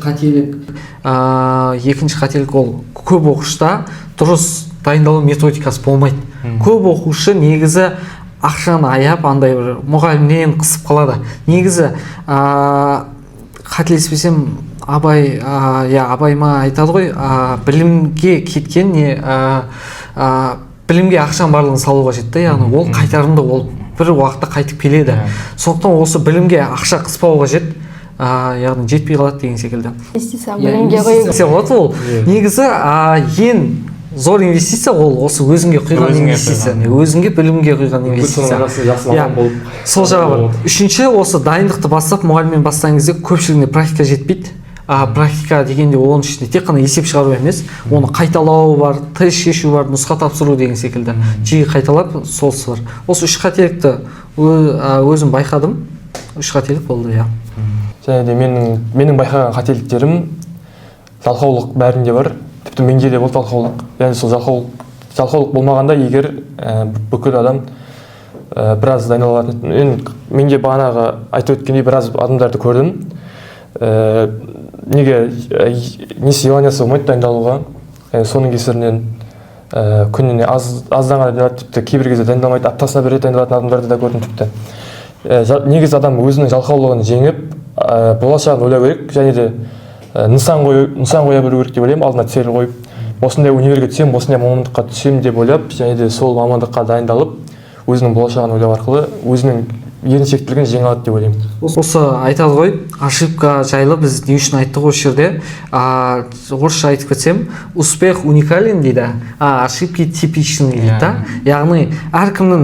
қателік ол көп оқушыда дұрыс дайындалу методикасы болмайды. Көп оқушы негізі ақшаны аяп, андай бір мұғалімнен қысып қалады. Негізі қателеспесем, Абай ма айтады ғой, білімге кеткен, білімге ақшаның барлығын салуға жетті, яғни ол қайтарымды, ол бір уақытта қайтып келеді. Сондықтан осы білімге ақша қыспауға жет, яғни жетпей қалады деген секілді. Инвестиция білімге қойып. Ол негізі ең зор инвестиция ол осы өзіңге құйған инвестиция, өзіңге білімге құйған инвестиция. Сол жағы бар. Үшінші, осы дайындықты бастап, мұғаліммен бастаған кезде көпшілігіне практика жетпейді. Практика дегенде оның ішінде тек қана есеп шығару емес, оны қайталау бар, тест шешу бар, нұсқа тапсыру деген секілді. Жиі қайталап, солсы бар. Осы 3 қателікті өзім байқадым. 3 қателік болды, иә. Және де менің байқаған қателіктерім жалқаулық бәрінде бар. Тіпті менде де болды жалқаулық. Яғни сол жалқаулық болмағанда егер бүкіл адам біраз дайындалатын. Менде бағанағы айтып өткендей біраз адамдарды көрдім. Неге несі еланиясы болмайды дайындалуға. Соның кесірінен күніне аздан ғана дайындалады, тіпті кейбір кезде дайындалмайды, аптасына бір рет дайындалатын адамдарды да көрдім тіпті. Негізі адам өзінің жалқаулығын жеңіп, болашағын ойлау керек, және де нысан қоя білу керек деп ойлаймын, алдына цель қойып. Осындай универге түсем, осындай мамандыққа түсем деп ойлап, және де сол мамандыққа дайындалып, өзінің болашағын ойлау арқылы өзінің еріншектілігін жеңе алады деп ойлаймын. Осы айтады ғой, ошибка жайлы біз не үшін айттық осы жерде, орысша айтып кетсем, успех уникален дейді, ошибки типичны дейді. Яғни әркімнің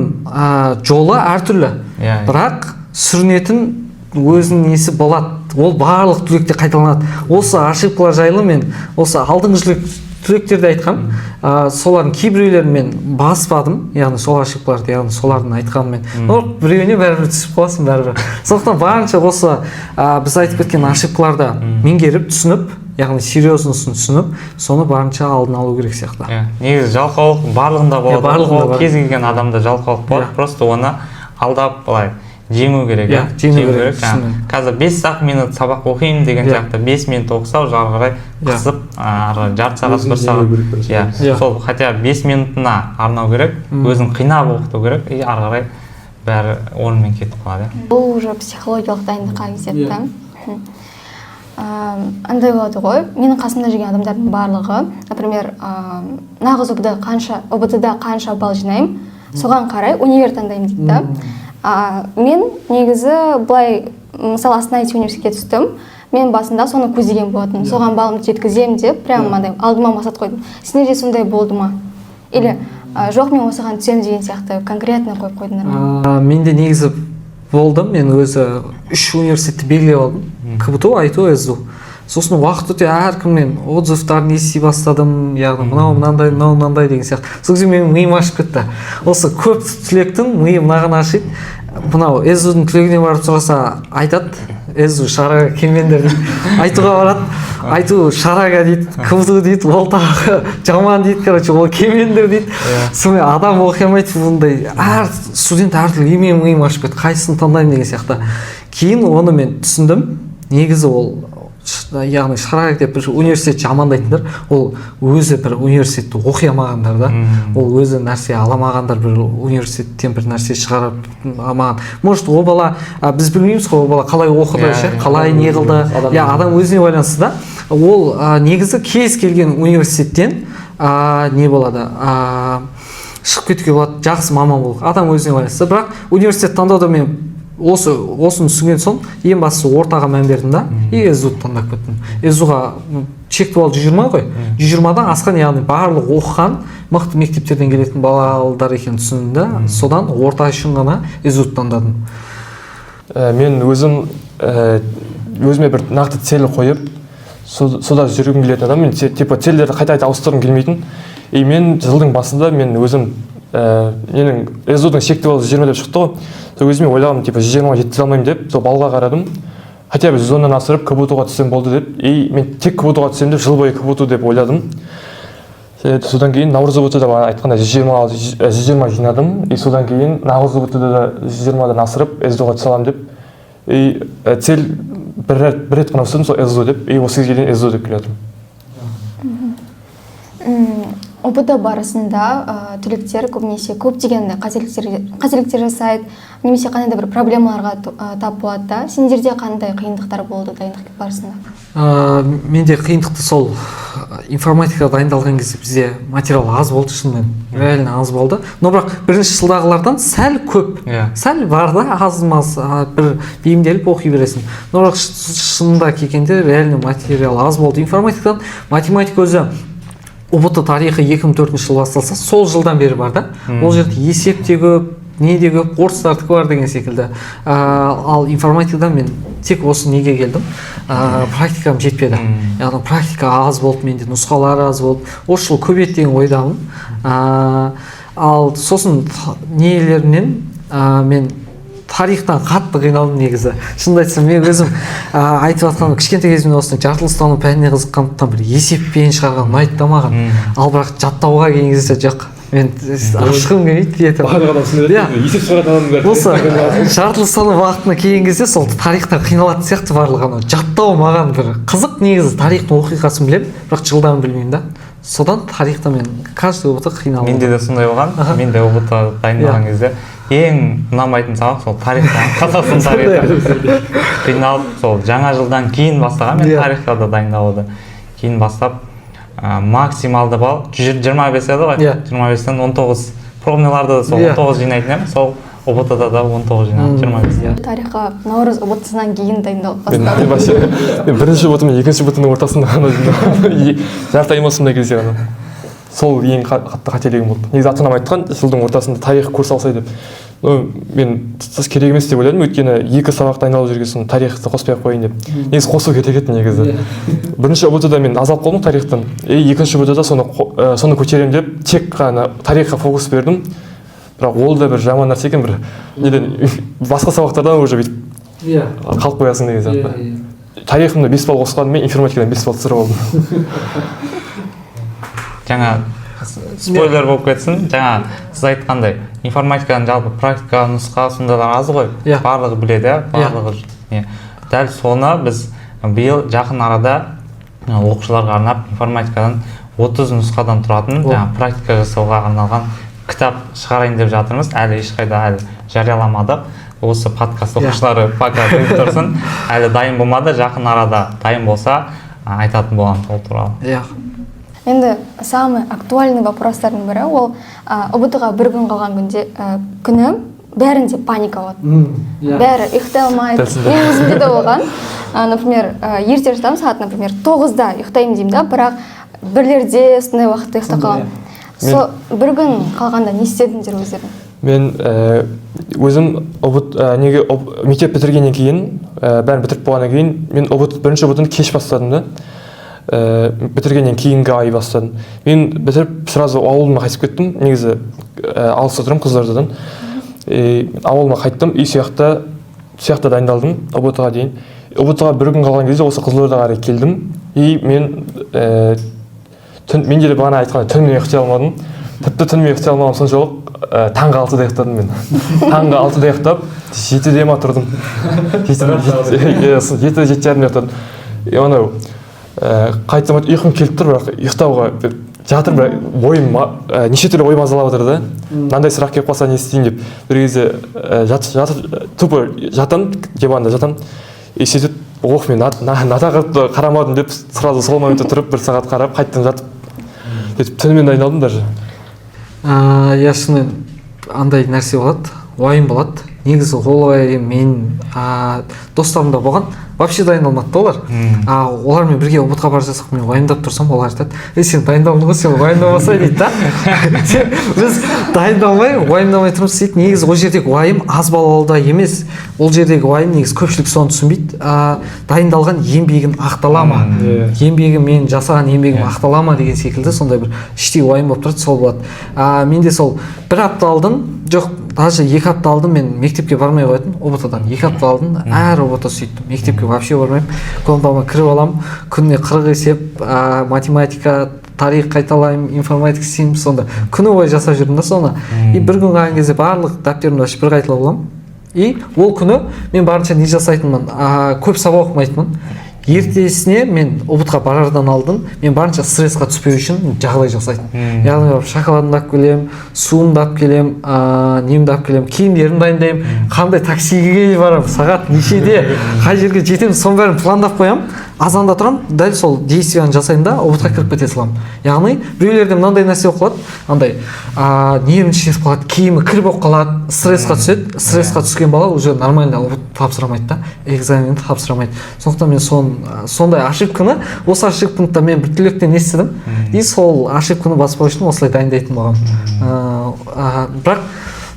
жолы әртүрлі, бірақ сүрінетін өзінің несі болады. Ол барлық түлекте қайталанады. Осы ошибкалар жайлы мен осы алдыңғы түлектерді айтқам, солардың кейбіреулерін мен баспадым, яғни сол ошибкаларды, яғни солардың айтқанымен. Біреуіне бәрібір түсіп қаласың бәрібір. Сондықтан барынша осы біз айтып кеткен ошибкаларды меңгеріп, түсініп, яғни серьезнысын түсініп, соны барынша алдын алу керек сияқты. Негізі жалқаулық барлығында болады. Кез келген адамда жалқаулық болады, просто оны алдап былай жеңу керек. Жеңу керек. Қазір 5 минут сабақ оқимын деген сияқты 5 минут оқыса, ары қарай қысып, жарты сағат, 1 сағат. Сол хотя 5 минутына арнау керек, өзін қинап оқыту керек, ары қарай бәрі орнымен кетіп қалады. Бұл уже психологиялық дайындыққа кетеді. Андай болады ғой, менің қасымда жүрген адамдардың барлығы, например, нағыз ОБТ-да қанша балл жинаймын, соған қарай универ таңдаймын дейді. Мен негізі былай, мысалы Астана-IT университетке түстім, мен басында соны көздеген болатын, соған балымды жеткіземін деп, прямо алдыма мақсат қойдым. Сендерде сондай болды ма? Или жоқ, мен осыған түсемін деген сияқты конкретно қойып қойдыңдар ма? Менде негізі болдым, мен өзі 3 университетті белгілеп алдым. КБТУ, АИТУ, СЗУ. Сосын уақыт өте әркімнен отзывтарын ести бастадым, яғни мынау мынандай деген сияқты. Сол кезде менің миым ашып кетті. Осы көп түлектің миы мынаған ашиды. Мынау СЗУ-дың түлегіне барып сұраса айтады, СЗУ шараға келмеңдер дейді. Айтуға барады, айту шараға дейді, КБТУ дейді, ол тағы жаман дейді, короче, ол келмеңдер дейді. Сонымен адам оқи алмайды, бұндай әр студент әртүрлі менің миым ашып кетті, қайсысын таңдаймын деген сияқты. Кейін оны мен түсіндім, негізі ол яғни шараға деп бір университет жамандайтындар, ол өзі бір университетті оқи алмағандар да, ол өзі нәрсе аламағандар, бір университеттен бір нәрсе шығарып алмаған. Может, ол бала, біз білмейміз ғой, ол бала қалай оқыды, қалай не қылды, адам өзіне байланысты да. Ол негізі кез келген университеттен не болады, шығып кетуге болады, жақсы маман болып, адам өзіне байланысты. Бірақ университет таңдауда мен осыны түсінген соң ең бастысы ортаға мән бердім да, СЗУ-ды таңдап кеттім. СЗУ-ға шекті балл 120 ғой, 120-дан асқан, яғни барлық оқыған мықты мектептерден келетін балалар екенін түсіндім да, содан орта үшін ғана СЗУ-ды таңдадым. Мен өзіме бір нақты цель қойып, суда жүргім келетін адам, мен типа целдерді қайта ауыстырғым келмейтін. И мен жылдың басында мен өзім менің СЗО-дың шекті баллы 120 деп шықты ғой. Сол өзіме ойлағым, типа 120-ға жеткізе алмаймын деп, сол балға қарадым. Хотя бы 110-нан асырып КБТУ-ға түссем болды деп, и мен тек КБТУ-ға түссем деп жыл бойы КБТУ деп ойладым. Содан кейін Наурыз УБТ-да айтқанда 120 жинадым, и содан кейін Наурыз УБТ-да да 120-дан асырып СЗО-ға түсе аламын деп. И цель бір рет қана ұстадым, сол СЗО деп, и осы кезге дейін СЗО деп келе жатырмын. ОБТ барысында түлектер көбінесе көптеген қателіктер жасайды, немесе қандай да бір проблемаларға тап болады да. Сендерде қандай қиындықтар болды дайындық барысында? Менде қиындықты сол информатика дайындалған кезде бізде материал аз болды, шынымен реально аз болды. Но бірақ бірінші жылдағылардан сәл көп, сәл бар да, аз-маз бір бейімделіп оқи бересің. Но бірақ шынында келгенде реально материал аз болды. Информатикадан математика өзі УБТ тарихы 2004 жыл басталса, сол жылдан бері бар да. Ол жерде есеп те көп, не де көп, орыстардікі бар деген секілді. Ал информатикадан мен тек осы неге келдім, практикам жетпеді. Яғни практика аз болды, менде нұсқалар аз болды. Осы жыл көбейеді деген ойдамын. Ал сосын нелерінен мен тарихтан қатты қиналдым негізі. Шынымды айтсам, мен өзім айтып жатқаным, кішкентай кезімде осыны жартылыстану пәніне қызыққандықтан бір есеппен шығарған ұнайды да маған. Ал бірақ жаттауға келген кезде жоқ. Мен ашқым келмейді етіп. Барлық адам түсінеді, есеп шығаратын адамның бәрі. Осы жартылыстану уақытына келген кезде сол тарихтан қиналатын сияқты барлығы. Жаттау маған бір қызық, негізі тарихтың оқиғасын білемін, бірақ жылдам білмеймін да. Содан тарихта мен каждый УБТ қиналдым. Менде де сондай болған. Мен де УБТ дайындалған кезде ең ұнамайтын сабақ сол тарихтан, Қазақстан тарихы. Қиналып, сол жаңа жылдан кейін бастаған, мен тарихқа да дайындалуды кейін бастап, максималды балл 125 еді ғой, 25-тен 19 пробниларды да сол 19 жинайтын едім, сол УБТ-да да 19 жинадым, 25. Тарихқа Наурыз УБТ-сынан кейін дайындалып бастадым. Мен бірінші УБТ мен екінші УБТ-ның ортасында ғана жинадым. Жарты ай маусымда келсе ғана. Сол ең қатты қателігім болды. Негізі ата-анам айтқан, жылдың ортасында тарих курс алсай деп. Мен керек емес деп ойладым, өйткені екі сабақ дайындалып жүрген тарихты қоспай ақ қояйын деп. Негізі қосу керек еді негізі. Бірінші УБТ-да мен азалып қалдым тарихтан. Екінші УБТ-да соны көтеремін деп тек қана тарихқа фокус бердім. Бірақ ол да бір жаман нәрсе екен, бір неден басқа сабақтардан уже бүйтіп қалып қоясың деген сияқты. Тарихымда 5 балл қосқаным, мен информатикадан 5 балл түсіріп алдым. Жаңа спойлер болып кетсін, жаңа сіз айтқандай информатикадан жалпы практика нұсқа сондайлар аз ғой, барлығы біледі, барлығы. Дәл соны біз биыл жақын арада оқушыларға арнап информатикадан 30 нұсқадан тұратын практика жасауға арналған кітап шығарайын деп жатырмыз. Әлі ешқайда жарияламадық. Осы подкаст оқушылары пока көріп тұрсын. Әлі дайын болмады, жақын арада дайын болса айтатын боламыз ол туралы. Енді самый актуальный вопростардың бірі, ол УБТ-ға бір күн қалған күні бәрінде паника болады. Бәрі ұйықтай алмайды. Мен өзімде де болған. Например, ерте жатамын, сағат, например, 9-да ұйықтаймын деймін да, бірақ бірлерде сондай уақытта ұйықтап қаламын. Сол бір күн қалғанда не істедіңдер өздерің? Мен өзім мектеп бітіргеннен кейін, бәрін бітіріп болғаннан кейін, мен бірінші УБТ-ны кеш бастадым да. Бітіргеннен кейінгі ай бастадым. Мен бітіріп сразу ауылыма қайтып кеттім. Негізі алыста тұрмын Қызылордадан. Ауылыма қайттым, үй сияқта дайындалдым УБТ-ға дейін. УБТ-ға бір күн қалған кезде осы Қызылордаға қарай келдім. Менде де бағана айтқандай түнімен ұйықтай алмадым. Тіпті түнімен ұйықтай алмағым соншалық таңғы 6-да ұйықтадым мен. Таңғы 6-да ұйықтап, 7-де ма тұрдым. 7-де 7:30 ұйықтадым. Қайтсам ұйқым келіп тұр, бірақ ұйықтауға жатыр, бірақ бойым неше түрлі ой мазалап отыр да. Мынандай сұрақ келіп қалса не істейін деп. Бір кезде тупо жатам, диванда жатам. Сөйтіп, мен натағырды қарамадым деп, сразу сол моментте тұрып, 1 сағат қарап, қайттым жатып. Түнімен дайындалдым даже. Шынымен андай нәрсе болады, уайым болады. Негізі олай мен достарымда болған, вообще дайындалмады да олар. Олармен бірге ұбт-ға бара жатсақ, мен уайымдап тұрсам, олар айтады, сен дайындалдың ғой, сен уайымдамасай дейді да. Біз дайындалмай, уайымдамай тұрмыз дейді. Негізі ол жердегі уайым аз балалда емес. Ол жердегі уайым негізі көпшілік соны түсінбейді. Дайындалған еңбегін ақтала ма? Еңбегім, мен жасаған еңбегім ақтала ма деген секілді сондай бір іштей уайым болып тұрады, сол болады. Менде сол 1 апта алдым, жоқ, даже 2 апта алдым, мен мектепке бармай қоятын, ұбт-дан 2 апта алдым, әр ұбт сөйттім. Мектепке вообще бармаймын. Комнатама кіріп аламын, күніне 40 есеп, математика, тарих қайталаймын, информатика істеймін, сонда күні бойы жасап жүрдім да соны. И бір күн қалған кезде барлық дәптерімді ашып бір қайталап аламын. И ол күні мен барынша не жасайтынмын, көп сабақ оқымайтынмын. Ертесіне мен ұбт-ға барардан алдын мен барынша стрессқа түспеу үшін жағдай жасайтын. Яғни шоколадымды алып келем, суымды алып келем, немді алып келем, киімдерімді дайындаймын, қандай таксиге барамын, сағат нешеде, қай жерге жетемін, соның бәрін пландап қоямын. Азанда тұрамын, дәл сол действияны жасайын да ұбт-ға кіріп кете саламын. Яғни біреулерде мынандай нәрсе болып қалады, андай нервін шешіп қалады, киімі кір болып қалады, стрессқа түседі. Стрессқа түскен бала уже нормально ұбт тапсырамайды да, экзаменді тапсырамайды. Сондықтан мен сондай ошибканы, осы ошибканы мен бір түлектен естідім. И сол ошибканы баспау үшін осылай дайындайтын болғанмын. Бірақ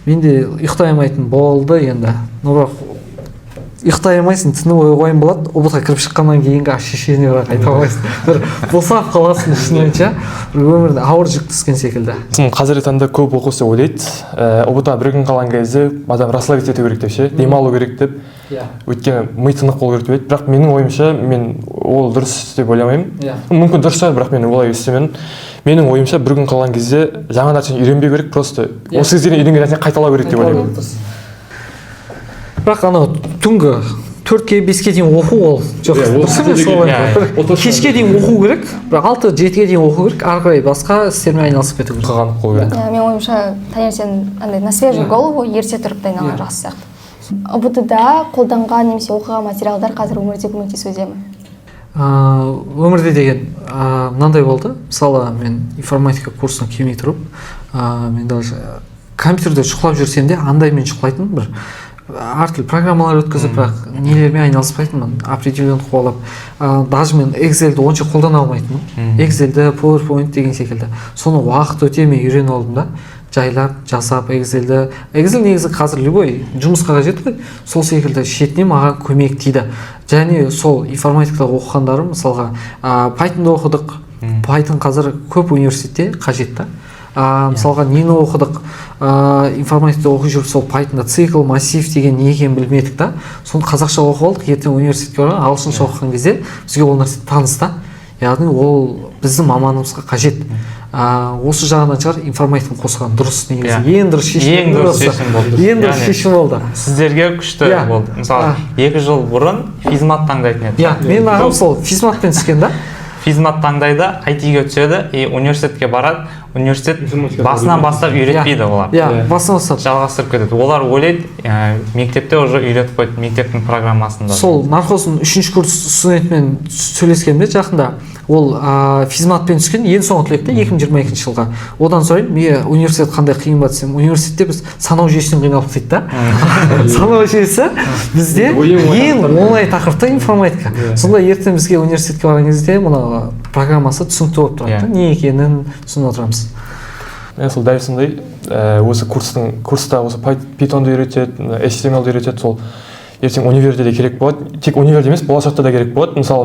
менде ұйықтай алмайтын болды енді. Бірақ ұйықтай алмайсың, түні бойы уайым болады, ұбт-ға кіріп шыққаннан кейінгі ощущение бірақ айта алмайсың. Бір босап қаласың ішінен, бір өмірде ауыр жүк түскен секілді. Қазіргі таңда көп оқушы ойлайды, ұбт-ға 1 күн қалған кезде адам расслабиться ету керек деп ше, демалу керек деп. Өйткені ми тынық болу керек деп еді. Бірақ менің ойымша, мен ол дұрыс деп ойламаймын. Мүмкін дұрыс шығар, бірақ мен олай істемедім. Менің ойымша 1 күн қалған кезде жаңа нәрсені үйренбеу керек, просто осы кезден үйренген нәрсені қайталау керек деп ойлаймын. Бірақ анау түнгі 4-ке 5-ке дейін оқу ол жоқ, дұрыс емес солай. Кешке дейін оқу керек, бірақ 6-7-ге дейін оқу керек, ары қарай басқа істермен айналысып кету керек. Қағанып қою керек. Мен ойымша, таңертең андай на свежую голову ерте тұрып дайындалған жақсы сияқты. ұбт-да қолданған немесе оқыған материалдар қазір өмірде көмектесуде ме? Өмірде деген мынандай болды. Мысалы, мен информатика курсына келмей тұрып, мен даже компьютерде шұқылап жүрсем де андаймен шұқылайтын бір әртүрлі программалар өткізіп, бірақ нелермен айналыспайтынмын, определенно қуалап. Даже мен Excelді онша қолдана алмайтынмын. Excelді, PowerPoint деген секілді. Соны уақыт өте мен үйреніп алдым да. Жайлап, жасап, Excelді. Excel негізі қазір любой жұмысқа қажет қой. Сол секілді шетінен маған көмек тиді. Және сол информатикада оқығандарым, мысалға Pythonды оқыдық. Python қазір көп университетте қажет та. Мысалға нені оқыдық, информатикада оқып жүріп сол Pythonда цикл, массив деген не екенін білмедік та. Соны қазақша оқып алдық, ертең университетке барған, ағылшынша оқыған кезде бізге ол нәрсе таныс та. Яғни ол біздің мамандығымызға қажет. Осы жағынан шығар информатиканы қосқан дұрыс негізі. Ең дұрыс шешім болды. Сіздерге күшті болды. Мысалы, 2 жыл бұрын физмат таңдайтын еді. Мен ағам сол физматпен түскен да. Физмат таңдайды, IT-ге түседі, и университетке барады. Университет басынан бастап үйретпейді олар. Басынан бастап жалғастырып кетеді. Олар ойлайды, мектепте уже үйретіп қойды, мектептің программасында. Сол нархоздың 3-ші курс студентімен сөйлескенде жақында, ол физматпен түскен ең соңғы түлекте 2022 жылға. Одан сұрайын, университет қандай қиын ба десем, университетте біз санау жүйесінен қиналдық дейді да. Санау жүйесі бізде ең оңай тақырыпта информатика. Сонда ертең бізге университетке барған кезде мына программасы түсінікті болып тұрады. Не екенін түсініп отырамыз. Сол дәл сондай, осы курста осы Pythonды үйретеді, HTML-ді үйретеді, сол ертең универде де керек болады. Тек универде емес, болашақта да керек болады. Мысалы,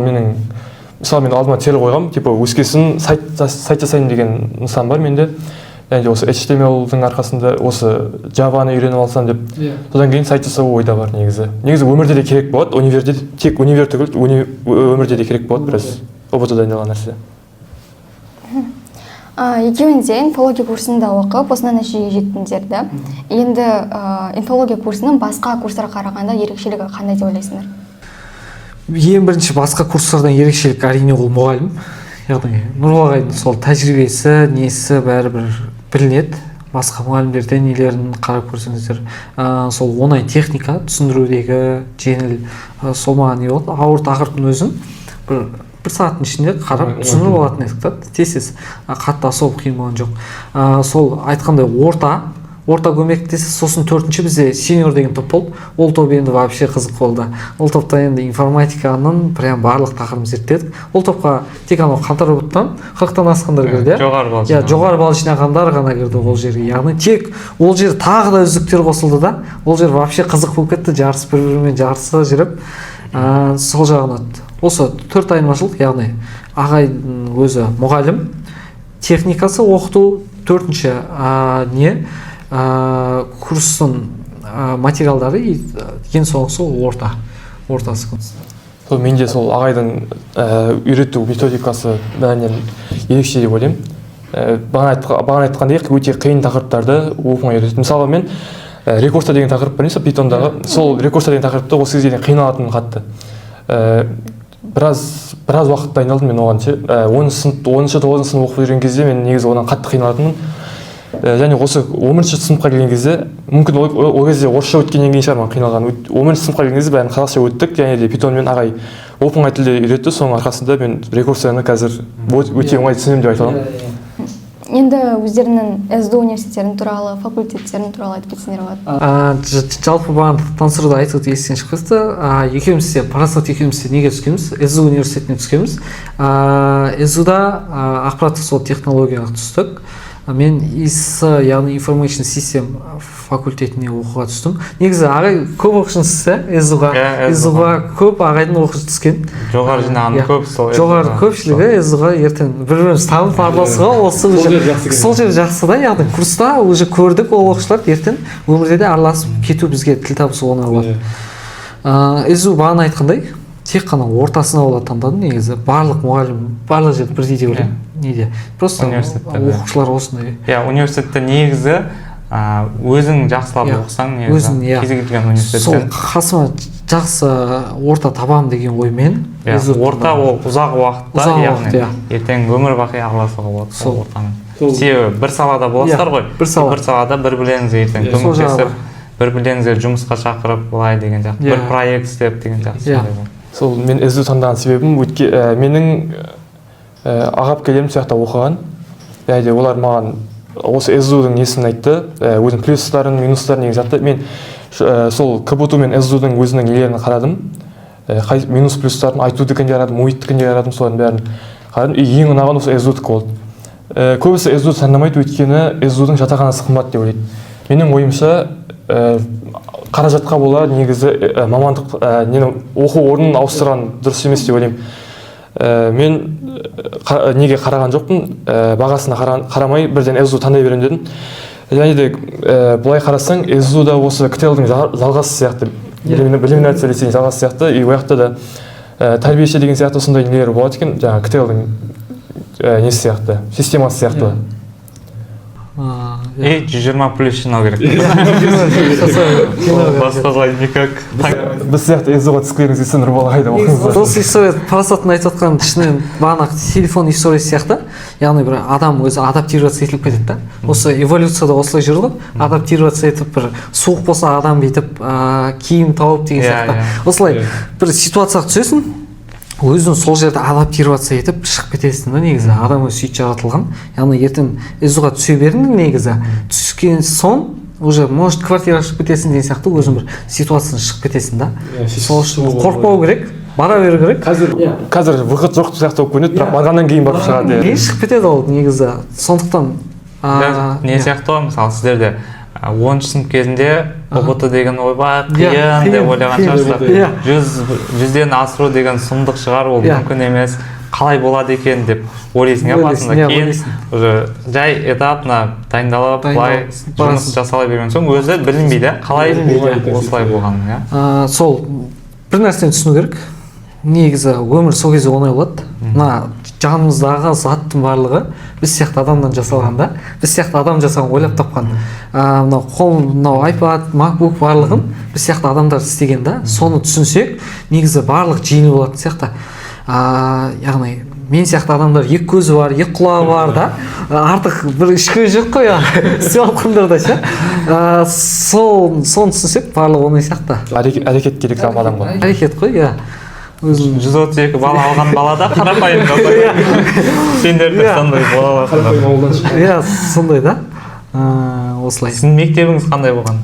мен алдыма цел қойғам, типа өскесін сайт жасайын деген нысан бар менде. Және осы HTML-дің арқасында осы Java-ны үйреніп алсам деп. Содан кейін сайт жасау ойда бар негізі. Негізі өмірде де керек болады, универде тек универ түгіл, өмірде де керек болады біраз. ұбт-да дайындалған нәрсе. Екеуінде инфология курсында оқып, осындай нәтижеге жеттіңдер да. Енді инфология курсының басқа курстарға қарағанда ерекшелігі қандай деп ойлайсыңдар? Ең бірінші басқа курстардан ерекшелік әрине ол мұғалім. Яғни Нұрбол ағайдың сол тәжірибесі, несі бәрі бір білінеді. Басқа мұғалімдерден нелерін қарап көрсеңіздер, сол оңай техника түсіндірудегі жеңіл, сол маған не болды, ауыр тақырыптың өзін бір сағаттың ішінде қарап түсіндіріп алатын едік та, тез қатты особо қиын болған жоқ. Сол айтқандай орта көмектесті, сосын төртінші бізде сеньор деген топ болды. Ол топ енді вообще қызық болды. Ол топта енді информатиканың прям барлық тақырыбын зерттедік. Ол топқа тек анау қаңтар роботтан 40-тан асқандар кірді. Жоғары балл Иә, жоғары балл жинағандар ғана кірді ол жерге. Яғни тек ол жер тағы да үздіктер қосылды да. Ол жер вообще қызық болып кетті, жарыс бір-бірімен жарыса жүріп, сол жағынан өтті. Осы 4 айырмашылық, яғни ағайдың өзі мұғалім, техникасы оқыту, төртінші курстың материалдары, ең соңғысы ортасы. Менде сол ағайдың үйрету методикасы бәрінен ерекше деп ойлаймын. Бағана айтқандай өте қиын тақырыптарды оп-оңай үйретеді. Мысалы мен рекурсия деген тақырып бар емес, питондағы. Сол рекурсия деген тақырыпты осы кезде қиналатыным қатты. Біраз уақыт дайындалдым мен оған ше. 10-9 сынып оқып жүрген кезде мен негізі одан қатты қиналатынмын. Және осы 11-ші сыныпқа келген кезде, мүмкін ол кезде орысша өткеннен кейін шығар маған қиналған. 11-ші сыныпқа келген кезде бәрін қазақша өттік, және де питонмен ағай оп-оңай тілде үйретті. Соның арқасында мен рекурсияны қазір өте оңай түсінемін деп айта аламын. Енді өздерінің СДУ университеттерінің туралы, факультеттерінің туралы айтып кетсеңдер болады. Жалпы маған тансырды айтып естен шығып кетті. Екеумізде парасат екеумізде неге түскенбіз? СДУ университетіне түскенбіз. СДУ-да ақпараттық сол технологияға түстік. Мен ИС, яғни Information System факультетіне оқуға түстім. Негізі ағай көп оқушыңыз СДУ-ға көп ағайдың оқушы түскен. Жоғары жинаған көп сол. Жоғары көпшілігі СДУ-ға ертең бір-біріміз танып араласуға осы сол жер жақсы да, яғни курста уже көрдік ол оқушылар ертең өмірде де араласып кету бізге тіл табысу оңай болады. СДУ бағана айтқандай тек қана ортасына олар таңдады негізі. Барлық мұғалім, барлық жерде бірдей деп ойлаймын. Неде? Просто оқушылар осындай. Иә, университетте негізі өзің жақсылап оқысаң, кез келген университеттен. Сол қасыма жақсы орта табам деген оймен. Орта ол ұзақ уақытта, яғни ертең өмір бақи араласуға болады сол ортамен. Себебі бір салада боласыздар ғой. Бір салада бір-бірлеріңізге ертең көмектесіп, бір-бірлеріңізге жұмысқа шақырып, былай деген сияқты. Бір проект істеп деген сияқты. Сол мен СДУ таңдаған себебім менің аға әпкелерім сияқты оқыған. Және олар маған осы СДУ-дың несін айтты, өзінің плюстарын, минустарын негізі айтты. Мен сол КБТУ мен СДУ-дың өзінің нелерін қарадым. Минус плюстарын айтудікін де қарадым, ОИТ-тікін де қарадым, солардың бәрін қарадым. Ең ұнаған осы СДУ-дікі болды. Көбісі СДУ-ды таңдамайды, өйткені СДУ-дың жатақханасы қымбат деп ойлайды. Менің ойымша қаражатқа бола негізі мамандық оқу орнын ауыстырған дұрыс емес деп ойлаймын. Мен неге қараған жоқпын, бағасына қарамай бірден СДУ таңдай беремін дедім. Және де былай қарасаң, СДУ-да осы КТЛ-дың жалғасы сияқты, элиминация лицейдің жалғасы сияқты, и ояқта да тәрбиеші деген сияқты сондай нелер болады екен, жаңағы КТЛ-дың несі сияқты, системасы сияқты. 120 плюс жинау керек. Басқа қалай никак. Біз сияқты СДУ-ға түскілеріңіз есе Нұрбол ағайда оқыңыздар. Осы история парасаттың айтып отқан ішінен бағана телефон историясы сияқты, яғни бір адам өзі адаптироваться етіліп кетеді да. Осы эволюцияда осылай жүрді ғой, адаптироваться етіп бір суық болса адам бүйтіп киім тауып деген сияқты. Осылай бір ситуацияға түсесің, өзің сол жерде адаптироваться етіп шығып кетесің да негізі. Адам өзі сөйтіп жаратылған. Яғни ертең СДУ-ға түсе бердің негізі. Түскен соң уже может квартира шығып кетесің деген сияқты өзің бір ситуациядан шығып кетесің да. Сол үшін қорықпау керек, бара беру керек. Қазір выход жоқ сияқты болып көрінеді, бірақ барғаннан кейін барып шығады. Кейін шығып кетеді ол негізі. Сондықтан не сияқты ғой, мысалы сіздерде 10-шы сынып кезінде ұбт деген ойбай қиын деп ойлаған шығарсыздар. 100-ден асыру деген сұмдық шығар, ол мүмкін емес, қалай болады екен деп ойлайсың басында. Кейін уже жай этапна дайындалып, былай жұмыс жасала берген соң өзі білінбейді қалай осылай болғанын. Сол бір нәрсені түсіну керек. Негізі өмір сол кезде оңай болады. Мына жанымыздағы заттың барлығы біз сияқты адамнан жасалған да. Біз сияқты адам жасаған, ойлап тапқан. Мынау iPad, MacBook барлығын біз сияқты адамдар істеген да. Соны түсінсек, негізі барлық жеңіл болатын сияқты. Яғни мен сияқты адамдар екі көзі бар, екі құлағы бар да. Артық бір үш көз жоқ қой, істеп алғандарда ше. Соны түсінсек, барлығы оңай сияқты. Әрекет керек адамға. Әрекет қой, иә. 132 бала алған балада қарапайым сендерде сондай балалар. Иә, сондай да. Осылай. Сіздің мектебіңіз қандай болған?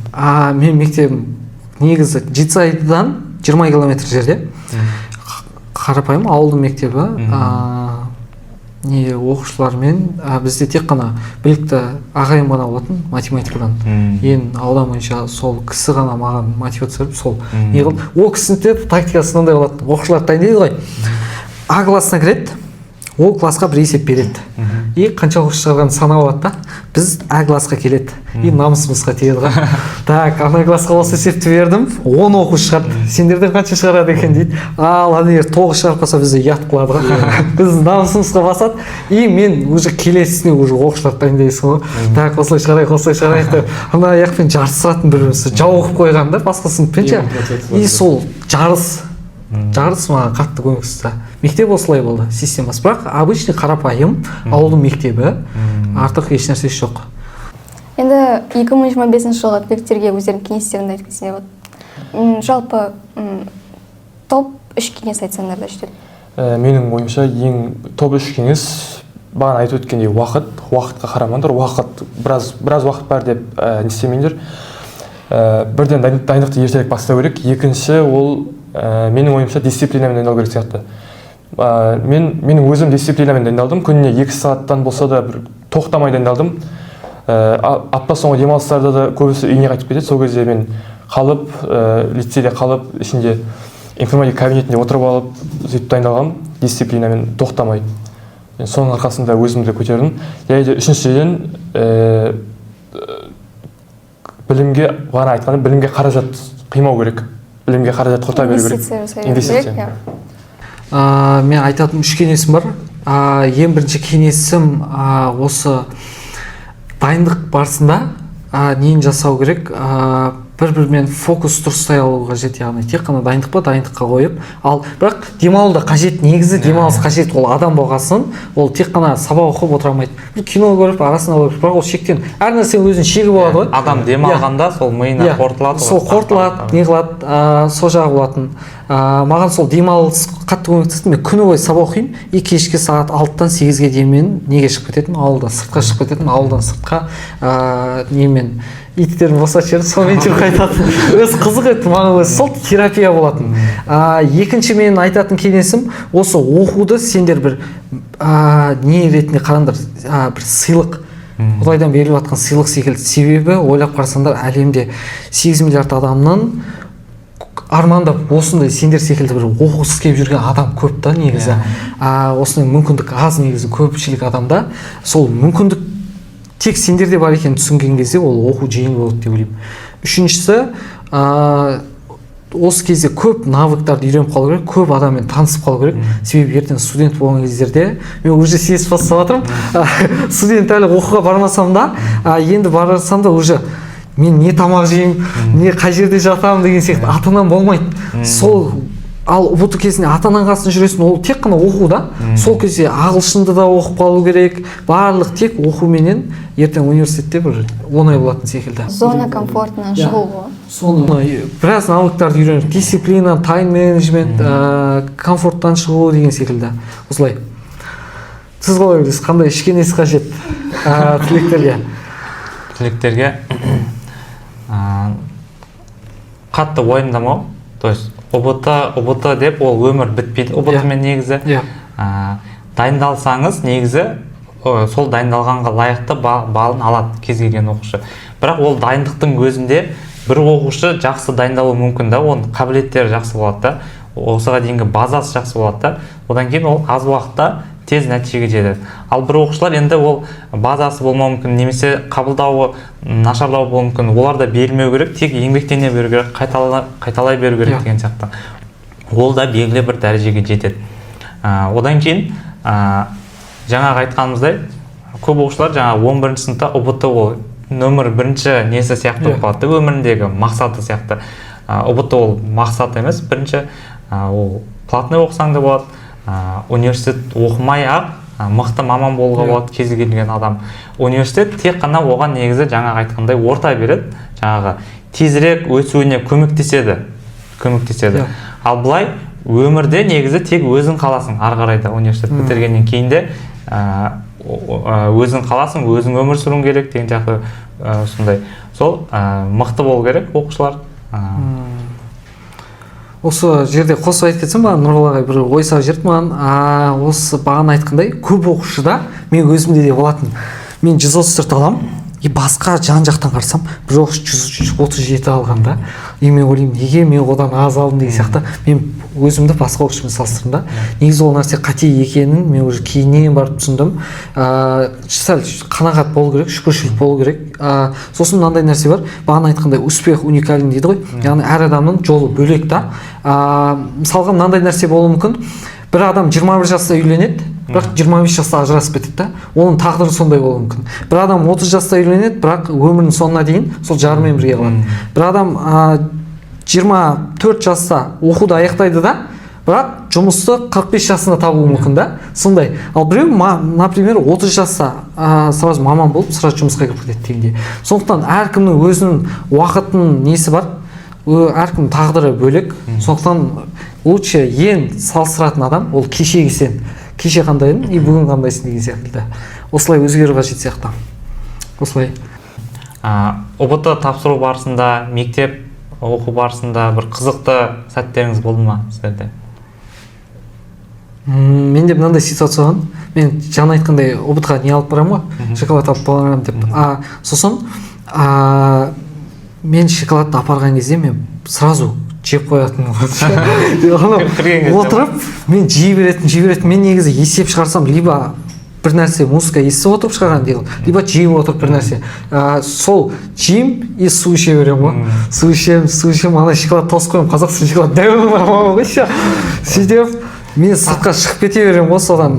Мен мектебім негізі Жетісайдан 20 километр жерде. Қарапайым ауылдың мектебі. Оқушылармен бізде тек қана білікті ағайын ғана болатын математикадан. Ең аудан бойынша сол кісі ғана маған мотивация беріп, сол не қылып, ол кісінің тактикасы мынандай болатын. Оқушылар дайындайды ғой. А классына кіреді, ол классқа бір есеп береді. И қанша оқушы шығарған санап алады да, біз А классқа келеді. И намысымызға тиеді ғой. Так, ана классқа осы есепті бердім, 10 оқушы шығарды. Сендерден қанша шығарады екен дейді. Ал егер 9 шығарып қалса бізде ұят қылады ғой. Біз намысымызға басады. И мен уже келесісіне уже оқушылар дайындайсың ғой. Так, осылай шығарайық деп. Ана аяқпен жарысатын біріміз жау оқып қойған да басқа сыныппен. И сол жарыс маған қатты көмектесті. Мектеп осылай болды, системасы. Бірақ обычный қарапайым ауылдың мектебі, артық еш нәрсесі жоқ. Енді 2025 жылғы түлектерге өздерінің кеңестерін айтқызсам болады. Жалпы топ 3 кеңес айтсаңдар да жетеді. Менің ойымша ең топ 3 кеңес бағана айтып өткендей уақытқа қарамаңдар. Уақыт біраз уақыт бар деп не істемеңдер. Бірден дайындықты ертерек бастау керек. Екінші ол менің ойымша дисциплинамен дайындалу керек сияқты. Менің өзім дисциплинамен дайындалдым. Күніне 2 сағаттан болса да бір тоқтамай дайындалдым. Апта соңғы демалыстарда да көбісі үйіне қайтып кетеді. Сол кезде мен қалып, лицейде қалып, ішінде информатика кабинетінде отырып алып, сөйтіп дайындалғам дисциплинамен тоқтамай. Соның арқасында өзімді көтердім. Және үшіншіден білімге ғана айтқанда білімге қаражат қимау керек. Білімге қаражат құрта беру керек. Инвестиция. Мен айтатын 3 кеңесім бар. Ең бірінші кеңесім осы дайындық барысында нені жасау керек? Бір-бірімен фокус дұрыстай алу қажет, яғни тек қана дайындыққа қойып, ал бірақ демалу да қажет, негізі демалыс қажет. Ол адам болғасын, ол тек қана сабақ оқып отыра алмайды. Бір кино көріп, арасында көріп, бірақ ол шектен әр нәрсе өзінің шегі болады ғой. Адам демалғанда сол миына қорытылады. Сол қорытылады, не қылады, сол жағы болатын. Маған сол демалыс қатты көмектесті. Мен күні бойы сабақ оқимын, и кешке сағат 6-тан 8-ге дейін мен неге шығып кететінмін? Ауылдан сыртқа шығып кететінмін, ауылдан сыртқа немен иттерін босатып жіберіп, сонымен жүріп қайтатын. Өзі қызық еді, маған өзі сол терапия болатын. Екінші мен айтатын кеңесім, осы оқуды сендер бір не ретінде қараңдар, бір сыйлық. Құдайдан беріліп жатқан сыйлық секілді. Себебі ойлап қарасаңдар, әлемде 8 миллиард адамнан армандап осындай сендер секілді бір оқусыз келіп жүрген адам көп та негізі. Осындай мүмкіндік аз негізі көпшілік адамда. Сол мүмкіндік тек сендерде бар екенін түсінген кезде ол оқу жеңіл болады деп ойлаймын. Үшіншісі, осы кезде көп навыктарды үйреніп қалу керек, көп адаммен танысып қалу керек. Себебі ертең студент болған кездерде мен уже сезіп бастап жатырмын. Студент әлі оқуға бармасам да, енді барсам да уже мен не тамақ жеймін, не қай жерде жатамын деген сияқты ата-анам болмайды. Сол ал ұбт кезінде ата-ананың қасында жүресің, ол тек қана оқу да. Сол кезде ағылшынды да оқып қалу керек. Барлық тек оқуменен ертең университетте бір оңай болатын секілді. Зона комфортынан шығу. Соны біраз навыктарды үйреніп, дисциплина, тайм-менеджмент, комфорттан шығу деген секілді. Осылай. Сіз қалай ойлайсыз, қандай кеңес қажет түлектерге? Түлектерге қатты уайымдамау. То есть ұбт деп ол өмір бітпейді ұбт-мен негізі. Дайындалсаңыз негізі сол дайындалғанға лайықты балын алады кез келген оқушы. Бірақ ол дайындықтың өзінде бір оқушы жақсы дайындалуы мүмкін да, оның қабілеттері жақсы болады да, осыға дейінгі базасы жақсы болады да, одан кейін ол аз уақытта тез нәтижеге жетеді. Ал бір оқушылар енді ол базасы болмауы мүмкін, немесе қабылдауы нашарлау болуы мүмкін. Олар да берілмеу керек, тек еңбектене беру керек, қайталай беру керек деген сияқты. Ол да белгілі бір дәрежеге жетеді. Одан кейін жаңағы айтқанымыздай, көп оқушылар жаңағы 11 сыныпта ұбт ол нөмір бірінші несі сияқты болып қалады, өміріндегі мақсаты сияқты. ұбт ол мақсат емес, бірінші ол платный оқысаң да болады, университет оқымай-ақ мықты маман болуға болады кез келген адам. Университет тек қана оған негізі жаңағы айтқандай орта береді, жаңағы тезірек өсуіне көмектеседі. Ал былай өмірде негізі тек өзің қаласың ары қарай да университет бітіргеннен кейін де өзің қаласың, өзің өмір сүруің керек деген сияқты сондай. Сол мықты болу керек оқушылар. Осы жерде қосып айтып кетсем, маған Нұрбол ағай бір ой салып жіберді маған. Осы бағана айтқандай, көп оқушыда мен өзімде де болатын. Мен 134 алам, басқа жан-жақтан қарасам, бір оқушы 137 алғанда, мен ойлаймын, неге мен одан аз алдым деген сияқты. Мен өзімді басқа оқушымен салыстырдым да. Негізі ол нәрсе қате екенін мен уже кейіннен барып түсіндім. Сәл қанағат болу керек, шүкіршілік болу керек. Сосын мынандай нәрсе бар. Бағана айтқандай успех уникален дейді ғой. Яғни әр адамның жолы бөлек та. Мысалға мынандай нәрсе болуы мүмкін. Бір адам 21 жаста үйленеді, бірақ 25 жаста ажырасып кетеді да. Оның тағдыры сондай болуы мүмкін. Бір адам 30 жаста үйленеді, бірақ өмірінің соңына дейін сол жарымен бірге қалады. Бір адам 24 жаста оқуды аяқтайды да, бірақ жұмысты 45 жасында табуы мүмкін да. Сондай. Ал біреу, например, 30 жаста сразу маман болып, сразу жұмысқа кіріп кетеді дегендей. Сондықтан әркімнің өзінің уақытының несі бар, әркімнің тағдыры бөлек. Сондықтан лучше ең салыстыратын адам ол кешегі сен. Кеше қандайдың, бүгін қандайсың деген секілді. Осылай өзгеру қажет сияқты. Осылай. ұбт тапсыру барысында, мектеп оқу барысында бір қызықты сәттеріңіз болды ма сіздерде? Менде мынандай ситуация болған. Мен жаңа айтқандай ұбт-ға не алып барамын ғой, шоколад алып барамын деп. Сосын мен шоколадты апарған кезде мен сразу жеп қоятын отырып, мен жей беретін. Мен негізі есеп шығарсам, либо бір нәрсе музыка естіп отырып шығарған дейді, либо жеп отырып бір нәрсе. Сол жейм и су іше беремін ғой. Су ішем, ана шоколад тосып қоямын, қазақстан шоколад дәуі бар ғой. Сөйтіп мен сыртқа шығып кете беремін ғой, содан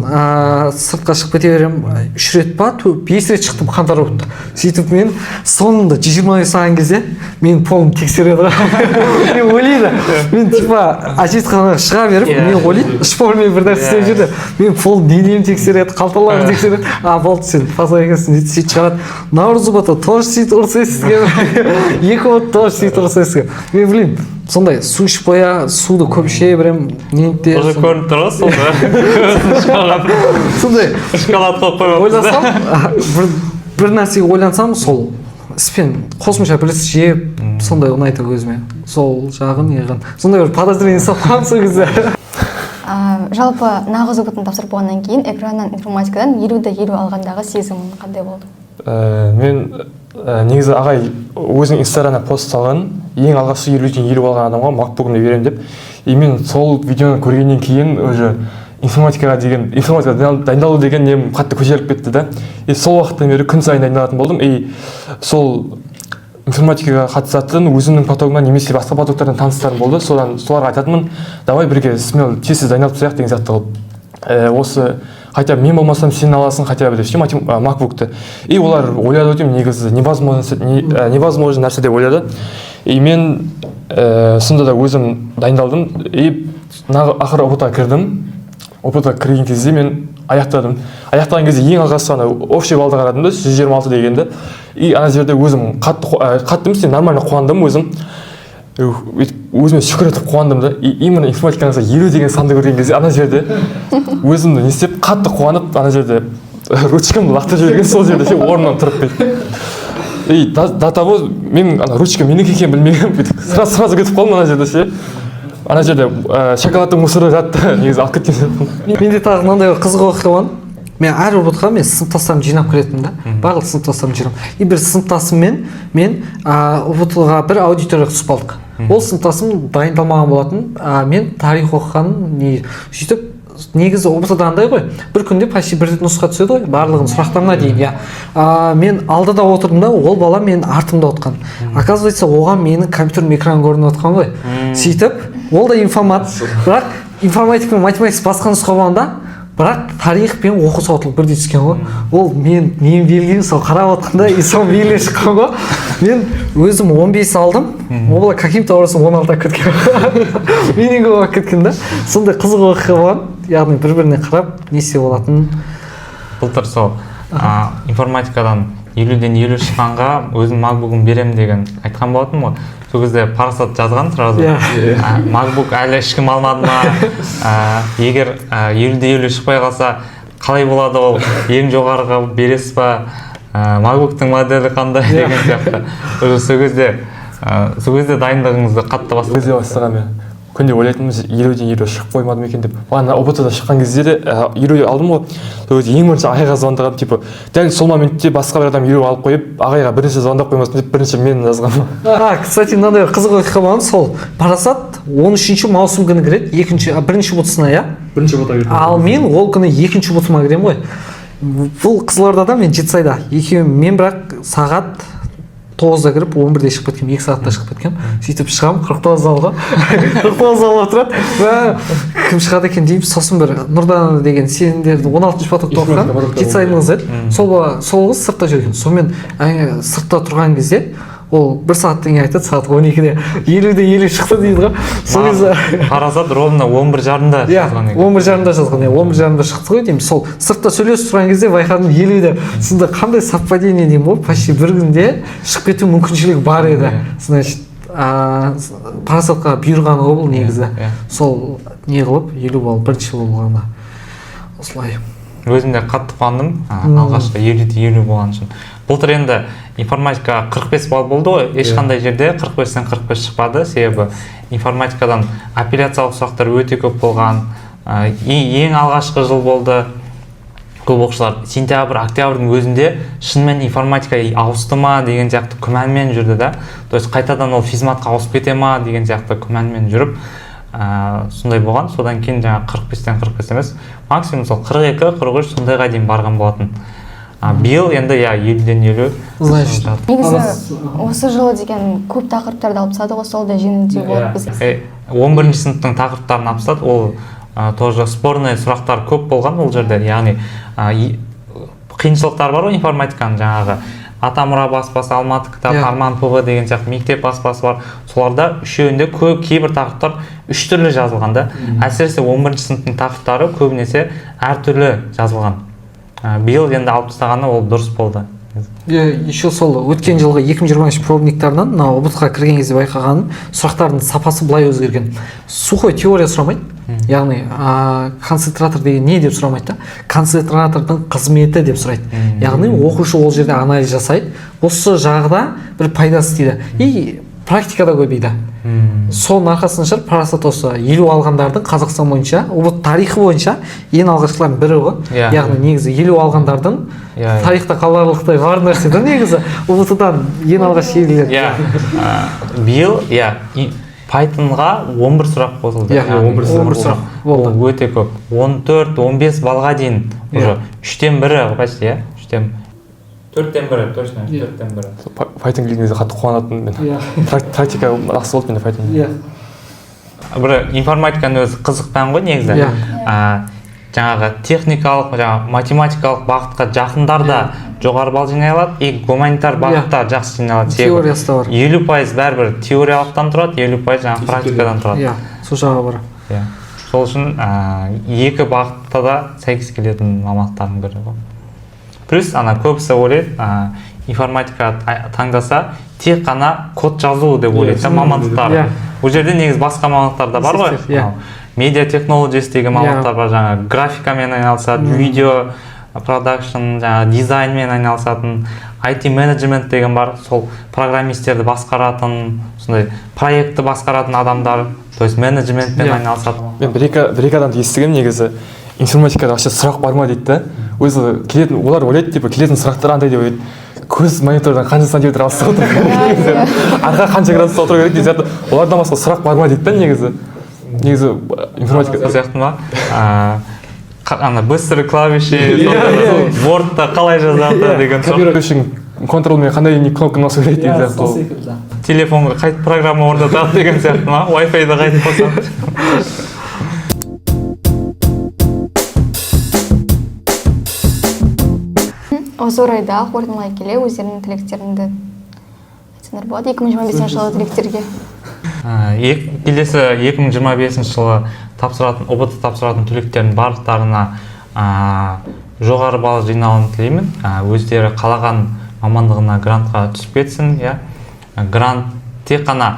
сыртқа шығып кете беремін. 3 рет па, 5 рет шықтым қандар өтті. Сөйтіп мен соңында 120 саған кезде мен полым тексереді. Мен ойлайды, мен типа әжетханаға шыға беріп, мен ойлайды, шпормен бір нәрсе істеп жүрді. Мен полым денем тексереді, қалталарым тексереді. Болды сен таза екенсің дейді, сөйтіп шығарады. Наурыз ұбт тоже сөйтіп ұрысесіз. 2 ұбт тоже сөйтіп ұрысесіз. Мен білеймін, сондай су ішіп қоя, суды көп іше беремін. Уже көрініп тұр ғой сонда. Сондай Шоколад қойып ойласам, бір нәрсеге ойлансам, сол іспен қосымша бір жеп, сондай ұнайды өзіме. Сол жағын, еғін. Сондай бір подозрение салқам сол кезде. Жалпы нағыз ұбт-ын тапсырып болғаннан кейін экраннан информатикадан 50-50 алғандағы сезімің қандай болды? Мен негізі ағай өзінің инстаграмына пост салған, ең алғашқы 50-50 алған адамға макбукымды беремін деп. И мен сол видеоны көргеннен кейін уже информатикаға дайындалу деген нем қатты көтеріліп кетті да. И сол уақыттан бері күн сайын дайындалатын болдым. И сол информатикаға қатысатын өзімнің потогымнан немесе басқа потоктардан таныстарым болды. Соларға айтатынмын, давай бірге смело тез достайық деген затты қылып. Осы хотя мен болмасам сен аласың хотя бы деп ше макбукты. И олар ойлады өтем негізі невозможно нәрсе деп ойлады. И мен сонда да өзім дайындалдым. И ақыры ұбт-ға кірдім. ұбт-ға кірген кезде мен аяқтадым. Аяқтаған кезде ең алғашқы общий балды қарадым да, 126 дегенді. И ана жерде өзім қатты емес, нормально қуандым өзім. Өзіме шүкір етіп қуандым да. И именно информатикаңызда 50 деген санды көрген кезде ана жерде өзімді не істеп қатты қуанып, ана жерде ручкамды лақтырып жіберген, сол жерде орнымнан тұрып кетті. И до того мен ана ручка менікі екенін білмеген, сразу кетіп қалдым ана жерде ше. Ана жерде шоколадтың мусоры жатты, негізі алып кеткен. Менде тағы мынандай қызық оқиға болған. Мен әр ұбт-ға мен сыныптастарымды жинап кіретінмін да. Барлық сыныптастарымды жинап. И бір сыныптасыммен мен ұбт-ға бір аудиторияға түсіп қалдық. Ол сыныптасым дайындалмаған болатын. Мен тарих оқыған, сөйтіп негізі ұбт-да андай ғой. Бір күнде почти бір нұсқа түседі ғой, барлығын сұрақтарына дейін. Мен алдыда отырдым да, ол бала мен артымда отқан. Оказывается, оған менің компьютерім экран көрініп отқан ғой. Сөйтіп, ол да информат, бірақ информатика мен математика басқа нұсқа болғанда, бірақ тарих пен оқу сауаттылық бірдей түскен ғой. Ол мен белгілеймін, сол қарап отқанда, и сол белгілер шыққан ғой. Мен өзім 15 алдым, ол бала каким-то образом 16-та кеткен. Менің олап кеткен да. Сондай қызық оқиға болған. Яғни бір-біріне қарап, не істеп болатын. Былтыр сол информатикадан 50-ден 50 шыққанға өзім макбукын берем деген айтқан болатын ғой. Сол кезде парасат жазған сразу. Макбук әлі ешкім алмады ма? Егер 50-де 50 шықпай қалса қалай болады ол, ең жоғарыға бересіз ба, MacBook-тың моделі қандай деген сияқты. Уже сол кезде дайындығыңызды қатты Өзе бастаған мен күнде ойлайтынмыз 50-ден 50 шығып қоймадым екен деп. Бағана ұбт-да шыққан кезде де 50 алдым ғой. Сол кезде ең бірінші ағайға звондағам, типа дәл сол моментте басқа бір адам 50 алып қойып, ағайға бірінші звондап қоймасын деп бірінші мен жазғанмын. Кстати, мынандай қызық оқиға болған, сол Парасат 13 маусым күні кіреді, бірінші ұбт-сына, иә? Бірінші ұбт-ға кірдім. Ал мен ол күні екінші ұбт-ыма кіремін ғой. Бұл Қызылордада, мен Жетісайда. Мен бірақ сағат 9-да кіріп 11-де шығып кеткем, 2 сағатта шығып кеткем. Сөйтіп шығам 49 залға. 49 зал отырады. Кім шығады екен деймін, сосын бір Нұрдана деген сендерді 16-шы потокта оқыған Жетісайдың қызы еді. Сол қыз сыртта жүрген. Сонымен сыртта тұрған кезде ол 1 сағаттан кейін айтады, сағат 12-де 50-де 50 шықты дейді ғой. Сол кезде Парасат ровно 11:30-да жазған екен. 11:30-да жазған, 11:30-да шықты ғой деймін. Сол сыртта сөйлесіп тұрған кезде байқадым 50-де. Сонда қандай совпадение деймін ғой, почти бір күнде шығып кету мүмкіншілігі бар еді. Значит, Парасатқа бұйырғаны ғой бұл негізі. Сол не қылып 50 балл бірінші болғаны. Осылай. Өзім де қатты қуандым, алғашқы 50-де 50 болған үшін. Былтыр енді информатика 45 балл болды ғой, ешқандай жерде 45-тен 45 шықпады, себебі информатикадан апелляциялық сұрақтар өте көп болған. Ең алғашқы жыл болды. Көп оқушылар сентябрь, октябрьдің өзінде шынымен информатика ауысты ма деген сияқты күмәнмен жүрді да. То есть қайтадан ол физматқа ауысып кете ма деген сияқты күмәнмен жүріп, сондай болған. Содан кейін жаңа 45-тен 45 емес, максимум сол 42-43 сондайға дейін барған болатын. Биыл енді 50-ден 50. Значит, негізі осы жылы деген көп тақырыптарды алып тастады ғой, сол да жеңілдеу болды бізге. 11-ші сыныптың тақырыптарын алып тастады. Ол тоже спорный сұрақтар көп болған ол жерде. Яғни қиыншылықтар бар ғой информатиканың, жаңағы Атамұра баспасы, Алматы кітап, Арман ПВ деген сияқты мектеп баспасы бар. Соларда үшеуінде кейбір тақырыптар 3 түрлі жазылған да. Әсіресе 11-ші сыныптың тақырыптары көбінесе әртүрлі жазылған. Биыл енді алып тастағаны ол дұрыс болды. Еще сол өткен жылғы 2020 пробниктарынан мына ұбт-ға кірген кезде байқағаным, сұрақтардың сапасы былай өзгерген. Сухой теория сұрамайды. Яғни концентратор деген не деп сұрамайды да? Концентратордың қызметі деп сұрайды. Яғни оқушы ол жерде анализ жасайды. Осы жағда бір пайдасы дейді. И практикада көбейді. Соның арқасында шығар Парасат осы 50 алғандардың Қазақстан бойынша, ұбт тарихы бойынша ең алғашқылардың бірі ғой. Яғни негізі 50 алғандардың тарихта қаларлықтай бар нәрсе да негізі ұбт-дан ең алғаш 50-лер. Биыл Python-ға 11 сұрақ қосылды. 11 сұрақ болды. Ол өте көп. 14-15 балға дейін уже 3-тен 1 почти, 3-тен 4-тен 1, точно, 4-тен 1. Python келген кезде қатты қуанатын мен. Практика жақсы болды менде Python. Бір информатиканың өзі қызық пән ғой негізі. Жаңағы техникалық, математикалық бағытқа жақындар да жоғары балл жинай алады, и гуманитар бағытта жақсы жинай алады. Теориясы да бар. 50% бәрібір теориялықтан тұрады, 50% жаңағы практикадан тұрады. Сол жағы бар. Сол үшін екі бағытта да сәйкес келетін мамандықтардың бірі ғой. Плюс көбісі ойлайды, информатика таңдаса тек қана код жазу деп ойлайды мамандықтар. Бұл жерде негіз басқа мамандықтар да бар ғой. Media Technologies деген мамандықтар бар, жаңа графикамен айналысады, видео продакшн, жаңа дизайнмен айналысатын, IT менеджмент деген бар, сол программистерді басқаратын, сондай проектті басқаратын адамдар, то есть менеджментпен айналысады. Мен бір-екі адамды естігем негізі, информатикада вообще сұрақ бар ма дейді да. Өзі келетін, олар ойлайды, типа келетін сұрақтар андай деп ойлайды. Көз монитордан қанша сантиметр алыста отыру керек, арқа қанша градуста отыру керек дейді. Олардан басқа сұрақ бар ма дейді да негізі. Негізі информатика сияқты ма? Быстрый клавиши, Word-та қалай жазады деген сұрақ. Контролмен қандай кнопканы басу керек деген сияқты. Телефонға қайтып программа орнатады деген сияқты ма? Wi-Fi-да қайтып қосады. Осы орайда қорытындылай келе өздерінің тілектеріңді айтсаңдар болады 2025 жылы тілектерге. Келесі 2025 жылы ұбт тапсыратын түлектердің барлықтарына жоғары балл жинауын тілеймін. Өздері қалаған мамандығына грантқа түсіп кетсін. Грант тек қана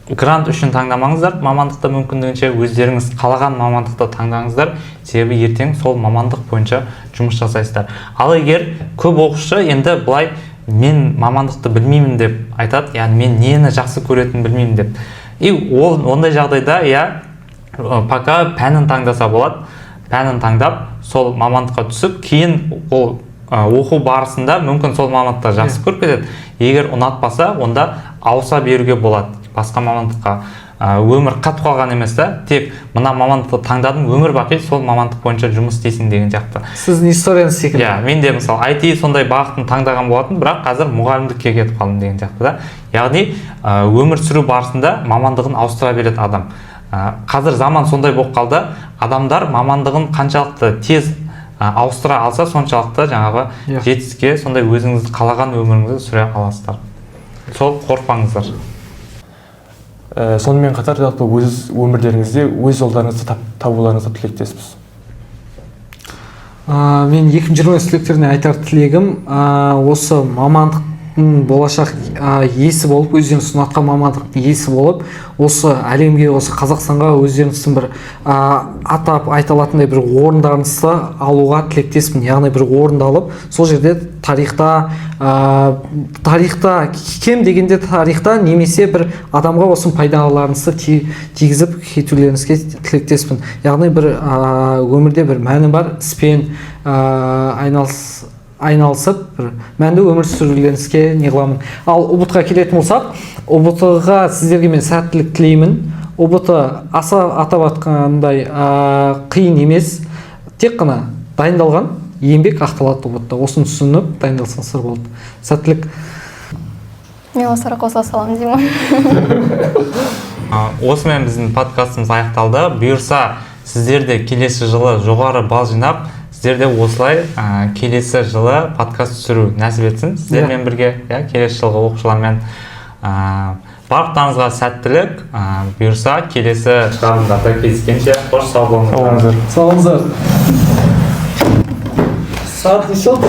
грант үшін таңдамаңыздар, мамандықты мүмкіндігінше өздеріңіз қалаған мамандықты таңдаңыздар, себебі ертең сол мамандық бойынша жұмыс жасайсыздар. Ал егер көп оқушы енді былай мен мамандықты білмеймін деп айтады, яғни мен нені жақсы көретінін білмеймін деп. И ондай жағдайда пока пәнін таңдаса болады, пәнін таңдап сол мамандыққа түсіп, кейін ол оқу барысында мүмкін сол мамандықты жақсы көріп кетеді. Егер ұнатпаса, онда ауыса беруге болады басқа мамандыққа. Өмір қатып қалған емес та, тек мына мамандықты таңдадым, өмір бақи сол мамандық бойынша жұмыс істейсің деген жақты. Сіздің историяңыз секілді. Мен де мысалы IT сондай бағытын таңдаған болатын, бірақ қазір мұғалімдікке кетіп қалдым деген жақты да. Яғни өмір сүру барысында мамандығын ауыстыра береді адам. Қазір заман сондай болып қалды, адамдар мамандығын қаншалықты тез ауыстыра алса, соншалықты жаңағы жетістікке, сондай өзіңіз қалаған өміріңізді сүре аласыздар. Сол қорықпаңыздар. Сонымен қатар жалпы өз өмірлеріңізде өз жолдарыңызды табуларыңызды тілектеспіз. Мен 2020 түлектеріне айтар тілегім осы мамандықтың болашақ иесі болып, өздеріңіздің ұнатқан мамандықтың иесі болып, осы әлемге, осы Қазақстанға өздеріңіздің бір атап айталатындай бір орындарыңызды алуға тілектеспін. Яғни бір орынды алып, сол жерде тарихта кем дегенде тарихта немесе бір адамға осы пайдаларыңызды тигізіп кетулеріңізге тілектеспін. Яғни бір өмірде бір мәні бар іспен айналысып, бір мәнді өмір сүрулеріңізге не қыламын. Ал ұбт-ға келетін болсақ, ұбт-ға сіздерге мен сәттілік тілеймін. ұбт аса атап атқандай қиын емес, тек қана дайындалған еңбек ақталады ұбт-та. Осыны түсініп дайындалсаңыздар болды. Сәттілік. Мен осырақ қосыла саламын деймін. Осымен біздің подкастымыз аяқталды. Бұйырса, сіздерде келесі жылы жоғары балл жинап, сіздерде осылай келесі жылы подкаст түсіру нәсіп етсін. Сіздермен бірге, келесі жылғы оқушылармен. Барлықтарыңызға сәттілік. Бұйырса, келесі шығарылымдарда кездескенше қош сау болыңыздар. Сау болыңыздар. Сағат неше болды?